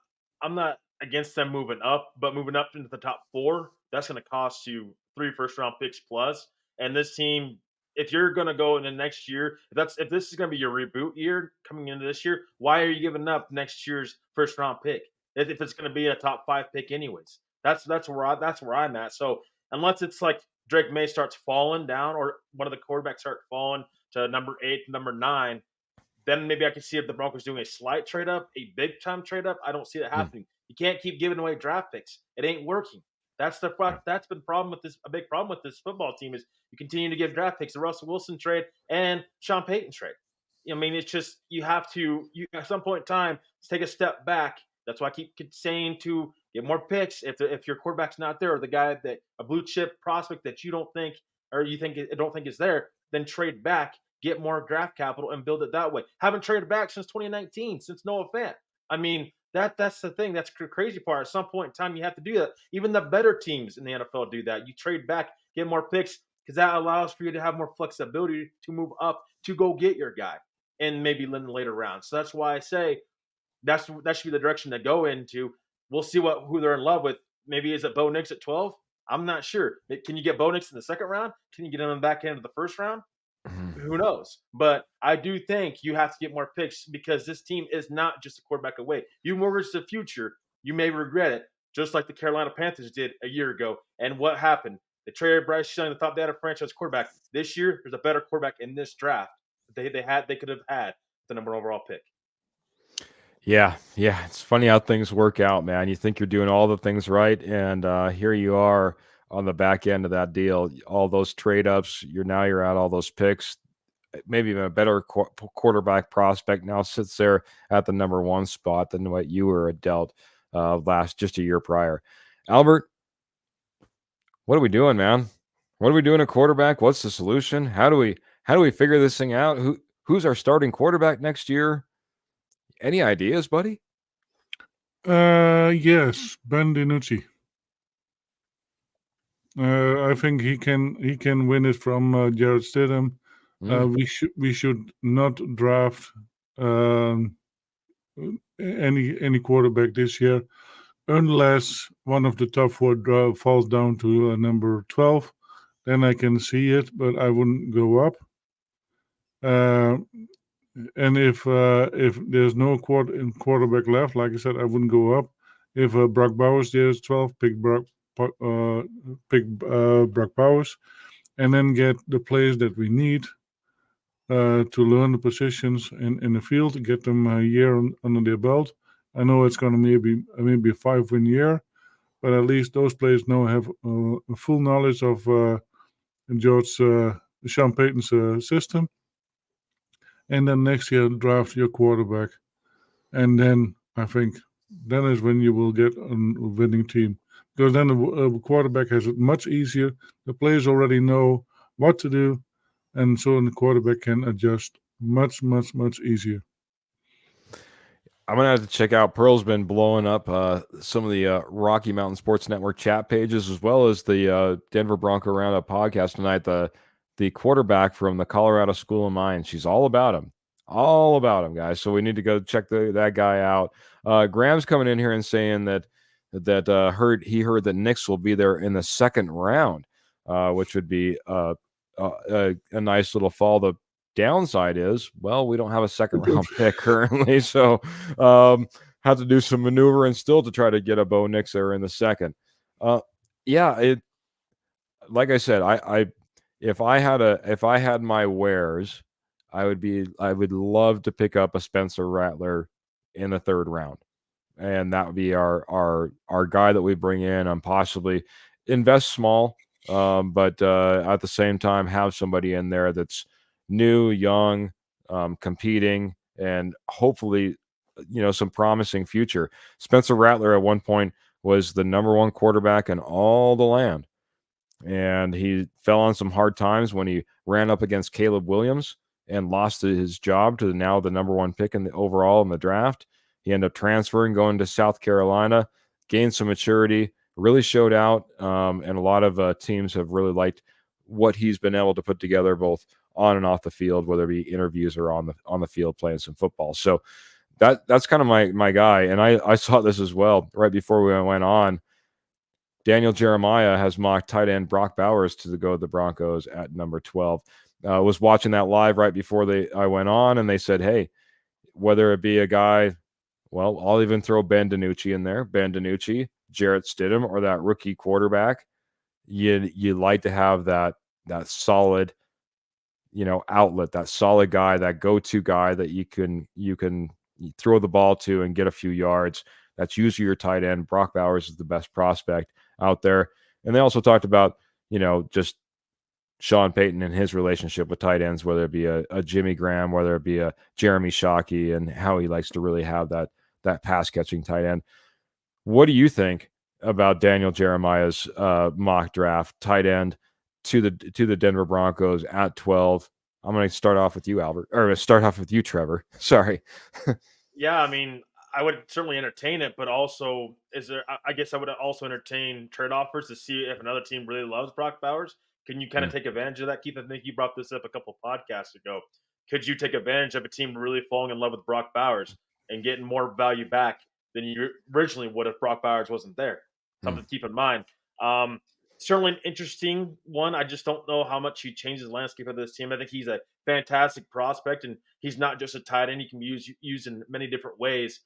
against them moving up, but moving up into the top 4, that's going to cost you 3 first-round picks plus. And this team, if you're going to go in the next year, if this is going to be your reboot year coming into this year, why are you giving up next year's first-round pick if it's going to be a top 5 pick anyways? That's where I'm at. So unless it's like Drake May starts falling down, or one of the quarterbacks start falling to number 8, number 9, then maybe I can see if the Broncos doing a slight trade up, a big time trade up. I don't see it happening. You can't keep giving away draft picks. It ain't working. That's been a problem with this. A big problem with this football team is you continue to give draft picks. The Russell Wilson trade and Sean Payton trade. I mean, it's just you have to at some point in time take a step back. That's why I keep saying to get more picks. If your quarterback's not there, or the guy that a blue chip prospect that you don't think is there, then trade back, get more draft capital, and build it that way. Haven't traded back since 2019, since Noah Fant. I mean, that's the thing. That's the crazy part. At some point in time, you have to do that. Even the better teams in the NFL do that. You trade back, get more picks, because that allows for you to have more flexibility to move up to go get your guy, and maybe in the later rounds. So that's why I say that should be the direction to go into. We'll see who they're in love with. Maybe is it Bo Nix at 12? I'm not sure. Can you get Bo Nix in the second round? Can you get him in the back end of the first round? Who knows? But I do think you have to get more picks, because this team is not just a quarterback away. You mortgage the future, you may regret it, just like the Carolina Panthers did a year ago. And what happened? They traded Bryce Young, they thought they had a franchise quarterback. This year, there's a better quarterback in this draft they could have had the number 1 overall pick. Yeah. It's funny how things work out, man. You think you're doing all the things right, and here you are on the back end of that deal. All those trade ups, you're at all those picks. Maybe even a better quarterback prospect now sits there at the number 1 spot than what you were dealt just a year prior. Albert, what are we doing, man? What are we doing at quarterback? What's the solution? How do we figure this thing out? Who's our starting quarterback next year? Any ideas, buddy? Yes, Ben DiNucci. I think he can win it from Jared Stidham. We should not draft any quarterback this year, unless one of the top 4 falls down to number 12. Then I can see it, but I wouldn't go up. And if there's no quarterback left, like I said, I wouldn't go up. If Brock Bowers there's 12, pick Brock Bowers, and then get the players that we need to learn the positions in the field, get them a year under their belt. I know it's going to maybe a 5-win year, but at least those players now have a full knowledge of Sean Payton's system. And then next year draft your quarterback, and then I think then is when you will get a winning team, because then the quarterback has it much easier. The players already know what to do. and so the quarterback can adjust much easier. I'm gonna have to check out. Pearl's been blowing up some of the Rocky Mountain Sports Network chat pages, as well as the Denver Bronco Roundup podcast tonight. The quarterback from the Colorado School of Mines. She's all about him, guys. So we need to go check that guy out. Graham's coming in here and saying that he heard that Knicks will be there in the second round, which would be a nice little fall. The downside is, well, we don't have a second round pick currently, so have to do some maneuvering still to try to get a Bo Nix there in the second. Like I said, if I had my wares, I would love to pick up a Spencer Rattler in the third round, and that would be our guy that we bring in and possibly invest small, but at the same time have somebody in there that's new, young, competing, and hopefully, some promising future. Spencer Rattler at one point was the number one quarterback in all the land, and he fell on some hard times when he ran up against Caleb Williams and lost his job to now the number one pick in the overall in the draft. He ended up transferring, going to South Carolina, gained some maturity, really showed out, and a lot of teams have really liked what he's been able to put together, both on and off the field, whether it be interviews or on the field playing some football. So that's kind of my guy. And I saw this as well right before we went on. Daniel Jeremiah has mocked tight end Brock Bowers to go to the Broncos at number 12. Was watching that live right before I went on, and they said, hey, whether it be a guy, well, I'll even throw Ben DiNucci in there, Ben DiNucci, Jarrett Stidham, or that rookie quarterback. You like to have that solid, outlet, that solid guy, that go-to guy that you can throw the ball to and get a few yards. That's usually your tight end. Brock Bowers is the best prospect out there. And they also talked about, just Sean Payton and his relationship with tight ends, whether it be a Jimmy Graham, whether it be a Jeremy Shockey, and how he likes to really have that pass-catching tight end. What do you think about Daniel Jeremiah's mock draft tight end to the Denver Broncos at 12? I'm going to start off with you, Albert, or start off with you, Trevor. Sorry. Yeah, I mean, I would certainly entertain it, but also I guess I would also entertain trade offers to see if another team really loves Brock Bowers. Can you kind of take advantage of that, Keith? I think you brought this up a couple podcasts ago. Could you take advantage of a team really falling in love with Brock Bowers and getting more value back than you originally would if Brock Bowers wasn't there? Something to keep in mind. Certainly an interesting one. I just don't know how much he changes the landscape of this team. I think he's a fantastic prospect, and he's not just a tight end. He can be used in many different ways.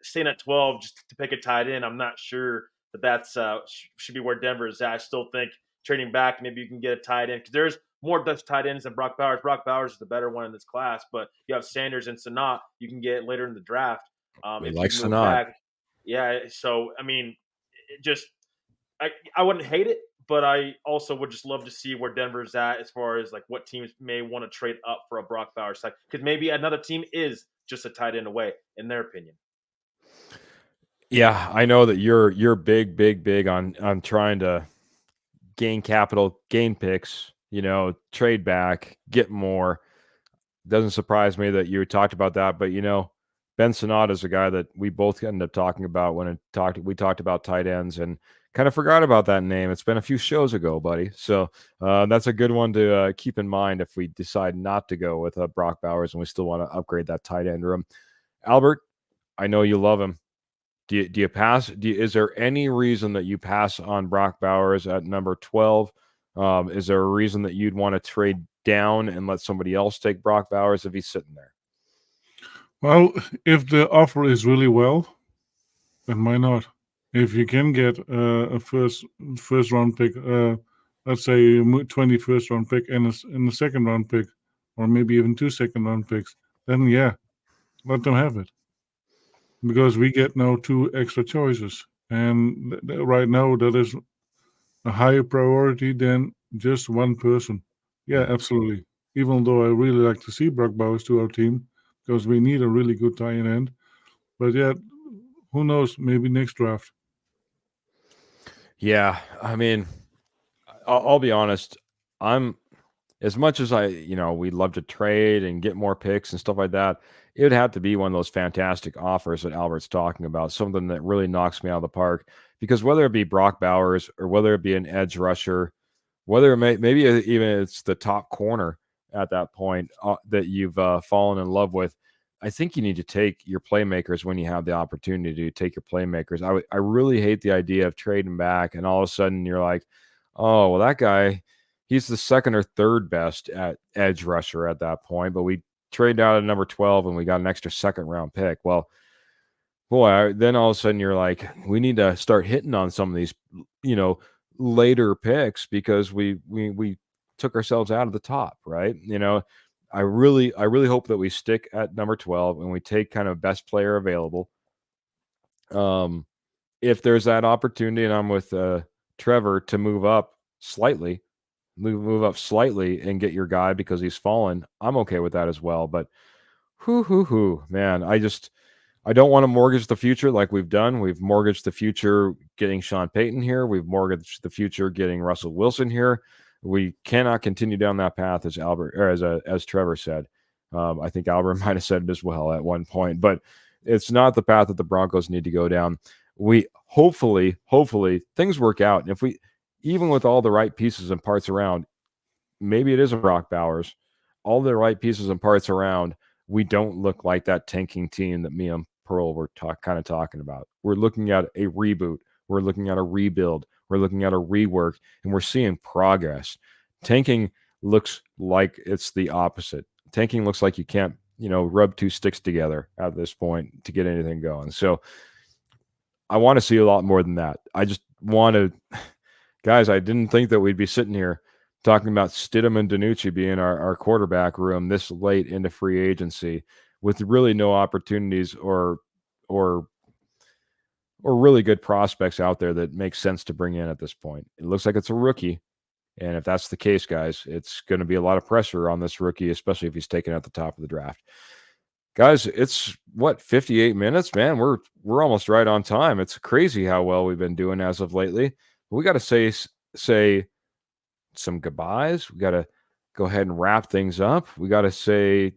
Staying at 12 just to pick a tight end, I'm not sure that's should be where Denver is at. I still think trading back, maybe you can get a tight end, because there's more best tight ends than Brock Bowers. Brock Bowers is the better one in this class, but you have Sanders and Sanat you can get later in the draft. We like Sanat. Yeah, so I mean, I wouldn't hate it, but I also would just love to see where Denver's at as far as like what teams may want to trade up for a Brock Bowers side, because maybe another team is just a tight end away, in their opinion. Yeah, I know that you're big on trying to gain capital, gain picks, trade back, get more. Doesn't surprise me that you talked about that, but Ben Sanat is a guy that we both ended up talking about when we talked about tight ends, and kind of forgot about that name. It's been a few shows ago, buddy. So that's a good one to keep in mind if we decide not to go with Brock Bowers and we still want to upgrade that tight end room. Albert, I know you love him. Do you pass? Is there any reason that you pass on Brock Bowers at number 12? Is there a reason that you'd want to trade down and let somebody else take Brock Bowers if he's sitting there? Well, if the offer is really well, then why not? If you can get a first round pick, let's say 21st round pick and a second round pick, or maybe even 2 second round picks, then yeah, let them have it. Because we get now 2 extra choices, and right now that is a higher priority than just one person. Yeah, absolutely. Even though I really like to see Brock Bowers to our team, because we need a really good tight end. But yeah, who knows? Maybe next draft. Yeah, I mean, I'll be honest. I'm as much as we'd love to trade and get more picks and stuff like that, it would have to be one of those fantastic offers that Albert's talking about, something that really knocks me out of the park. Because whether it be Brock Bowers or whether it be an edge rusher, whether maybe even it's the top corner at that point that you've fallen in love with, I think you need to take your playmakers when you have the opportunity to take your playmakers. I really hate the idea of trading back and all of a sudden you're like, oh, well, that guy, he's the second or third best at edge rusher at that point, but we trade out at number 12 and we got an extra second round pick. Well, boy, then all of a sudden you're like, we need to start hitting on some of these, later picks because we took ourselves out of the top, right? I really hope that we stick at number 12 and we take kind of best player available. If there's that opportunity, and I'm with Trevor to move up slightly and get your guy because he's fallen, I'm okay with that as well. But man, I don't want to mortgage the future like we've done. We've mortgaged the future getting Sean Payton here. We've mortgaged the future getting Russell Wilson here. We cannot continue down that path, as as Trevor said. I think Albert might have said it as well at one point, but it's not the path that the Broncos need to go down. We hopefully things work out. And if we, even with all the right pieces and parts around, maybe it is a Brock Bowers, all the right pieces and parts around, we don't look like that tanking team that me and Pearl were kind of talking about. We're looking at a reboot. We're looking at a rebuild. We're looking at a rework, and we're seeing progress. Tanking looks like it's the opposite. Tanking looks like you can't, rub two sticks together at this point to get anything going. So I want to see a lot more than that. I just want to, guys, I didn't think that we'd be sitting here talking about Stidham and DiNucci being our quarterback room this late into free agency with really no opportunities or really good prospects out there that make sense to bring in at this point. It looks like it's a rookie. And if that's the case, guys, it's going to be a lot of pressure on this rookie, especially if he's taken at the top of the draft. Guys, it's 58 minutes, man. We're almost right on time. It's crazy how well we've been doing as of lately. We got to say some goodbyes. We got to go ahead and wrap things up. We got to say,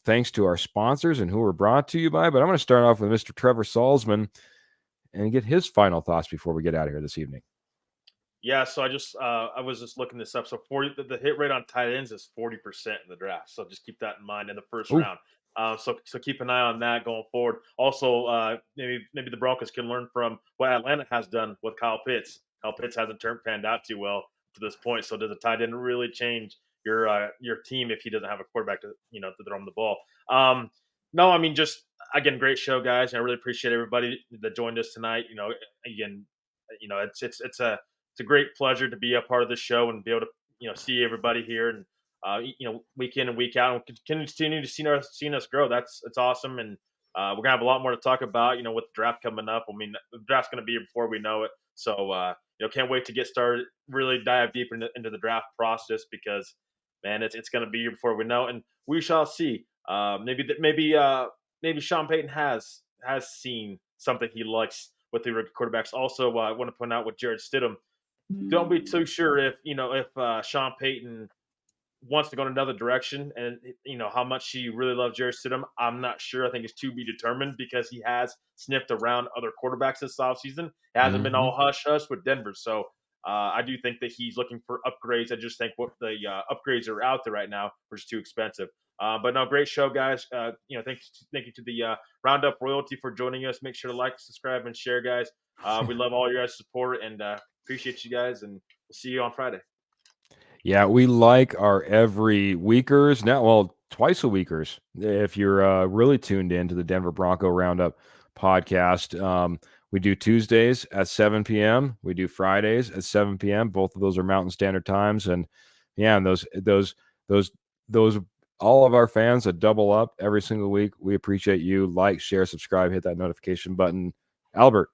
thanks to our sponsors and who we're brought to you by. But I'm going to start off with Mr. Trevor Salzman and get his final thoughts before we get out of here this evening. Yeah, so I was just looking this up. So the hit rate on tight ends is 40% in the draft. So just keep that in mind in the first round. So keep an eye on that going forward. Also, maybe the Broncos can learn from what Atlanta has done with Kyle Pitts. Kyle Pitts hasn't panned out too well to this point. So does a tight end really change your team if he doesn't have a quarterback to throw him the ball? No, I mean, just again, great show, guys. And I really appreciate everybody that joined us tonight. Again, it's a great pleasure to be a part of the show and be able to see everybody here and week in and week out and continue to see us grow. It's awesome, and we're gonna have a lot more to talk about. With the draft coming up. I mean, the draft's gonna be here before we know it. So can't wait to get started. Really dive deep into the draft process because man, it's gonna be here before we know it, and we shall see. Maybe Sean Payton has seen something he likes with the rookie quarterbacks. Also, I want to point out with Jarrett Stidham. Don't be too sure if Sean Payton wants to go in another direction and how much he really loves Jarrett Stidham. I'm not sure. I think it's to be determined because he has sniffed around other quarterbacks this offseason. It hasn't been all hush with Denver. So I do think that he's looking for upgrades. I just think what the upgrades are out there right now are just too expensive. But no, great show, guys. Thank you to the Roundup royalty for joining us. Make sure to like, subscribe, and share, guys. We love all your guys' support and appreciate you guys, and we'll see you on Friday. Yeah, we like our every weekers now. Well, twice a weekers. If you're really tuned in to the Denver Bronco Roundup podcast, we do Tuesdays at 7 p.m. We do Fridays at 7 p.m. Both of those are Mountain Standard Times, and yeah, and those all of our fans that double up every single week. We appreciate you. Like, share, subscribe, hit that notification button. Albert,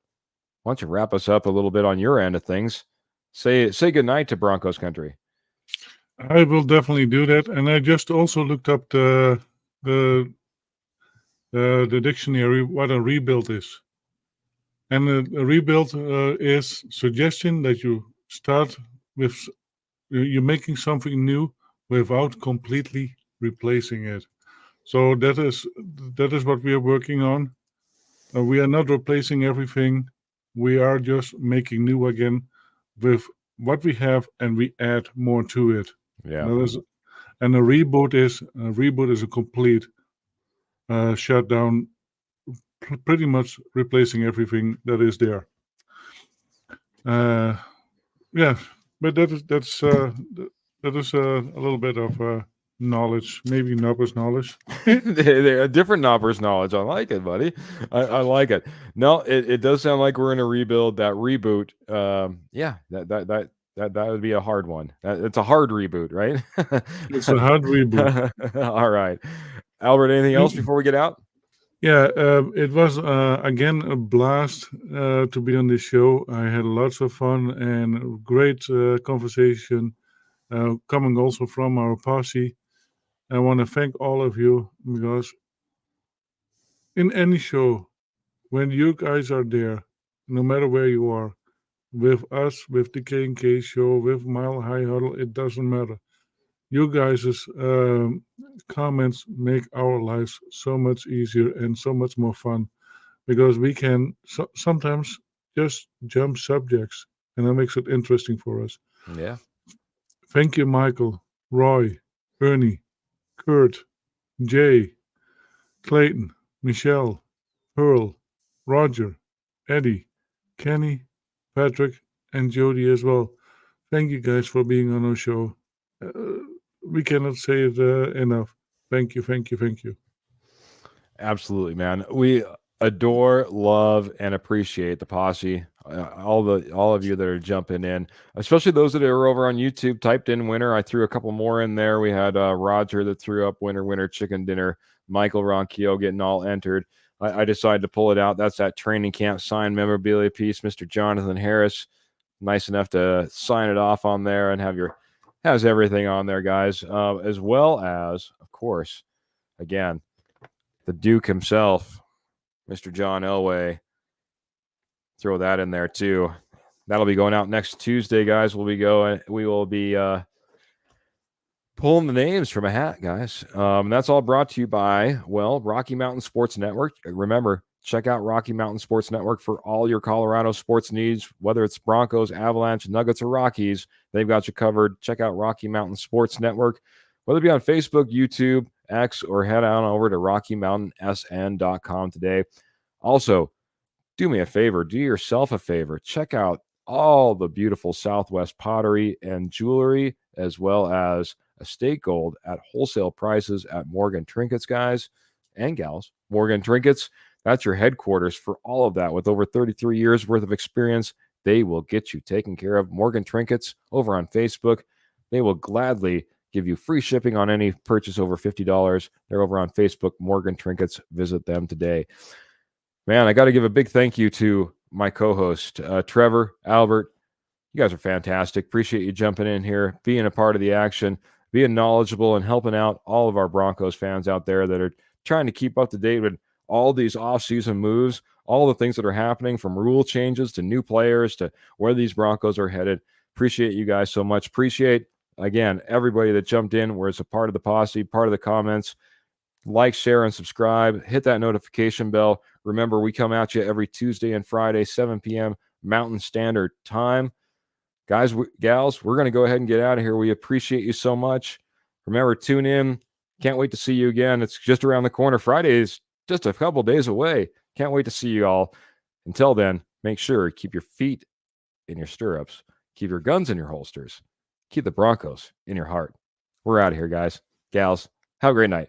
why don't you wrap us up a little bit on your end of things? Say goodnight to Broncos country. I will definitely do that. And I just also looked up the dictionary, what a rebuild is. And a rebuild is suggestion that you start with, you're making something new without completely replacing it. So that is what we are working on. We are not replacing everything. We are just making new again with what we have, and we add more to it. Yeah. And a reboot is a complete shutdown, pretty much replacing everything that is there. Yeah, but that is a little bit of knowledge, maybe Nopper's knowledge. They're a different Nopper's knowledge. I like it, buddy. I like it. No, it does sound like we're in a rebuild. That reboot, yeah, that would be a hard one. It's a hard reboot, right? It's a hard reboot. All right, Albert. Anything else before we get out? Yeah, it was again a blast to be on this show. I had lots of fun and great conversation coming also from our posse. I want to thank all of you, because in any show, when you guys are there, no matter where you are, with us, with the K&K show, with Mile High Huddle, it doesn't matter. You guys' comments make our lives so much easier and so much more fun, because we can sometimes just jump subjects, and that makes it interesting for us. Yeah. Thank you, Michael, Roy, Ernie, Kurt, Jay, Clayton, Michelle, Pearl, Roger, Eddie, Kenny, Patrick, and Jody as well. Thank you guys for being on our show. We cannot say it enough. Thank you, thank you, thank you. Absolutely, man. We adore, love, and appreciate the posse. All of you that are jumping in, especially those that are over on YouTube, typed in winner. I threw a couple more in there. We had Roger that threw up winner chicken dinner. Michael Ronquillo getting all entered. I decided to pull it out. That's that training camp signed memorabilia piece. Mr. Jonathan Harris, nice enough to sign it off on there and has everything on there, guys, as well as, of course, again, the Duke himself, Mr. John Elway. Throw that in there too. That'll be going out next Tuesday, guys. We will be pulling the names from a hat, guys. That's all brought to you by, Rocky Mountain Sports Network. Remember, check out Rocky Mountain Sports Network for all your Colorado sports needs, whether it's Broncos, Avalanche, Nuggets, or Rockies. They've got you covered. Check out Rocky Mountain Sports Network, whether it be on Facebook, YouTube, X, or head on over to RockyMountainSN.com today. Also, do me a favor, do yourself a favor, check out all the beautiful Southwest pottery and jewelry, as well as estate gold at wholesale prices at Morgan Trinkets, guys and gals. Morgan Trinkets, that's your headquarters for all of that. With over 33 years worth of experience, they will get you taken care of. Morgan Trinkets over on Facebook. They will gladly give you free shipping on any purchase over $50. They're over on Facebook, Morgan Trinkets. Visit them today. Man, I got to give a big thank you to my co-host, Trevor, Albert. You guys are fantastic. Appreciate you jumping in here, being a part of the action, being knowledgeable, and helping out all of our Broncos fans out there that are trying to keep up to date with all these offseason moves, all the things that are happening, from rule changes to new players to where these Broncos are headed. Appreciate you guys so much. Appreciate, again, everybody that jumped in, was a part of the posse, part of the comments. Like, share, and subscribe. Hit that notification bell. Remember, we come at you every Tuesday and Friday, 7 p.m. Mountain Standard Time. Guys, gals, we're going to go ahead and get out of here. We appreciate you so much. Remember, tune in. Can't wait to see you again. It's just around the corner. Friday is just a couple days away. Can't wait to see you all. Until then, make sure keep your feet in your stirrups. Keep your guns in your holsters. Keep the Broncos in your heart. We're out of here, guys. Gals, have a great night.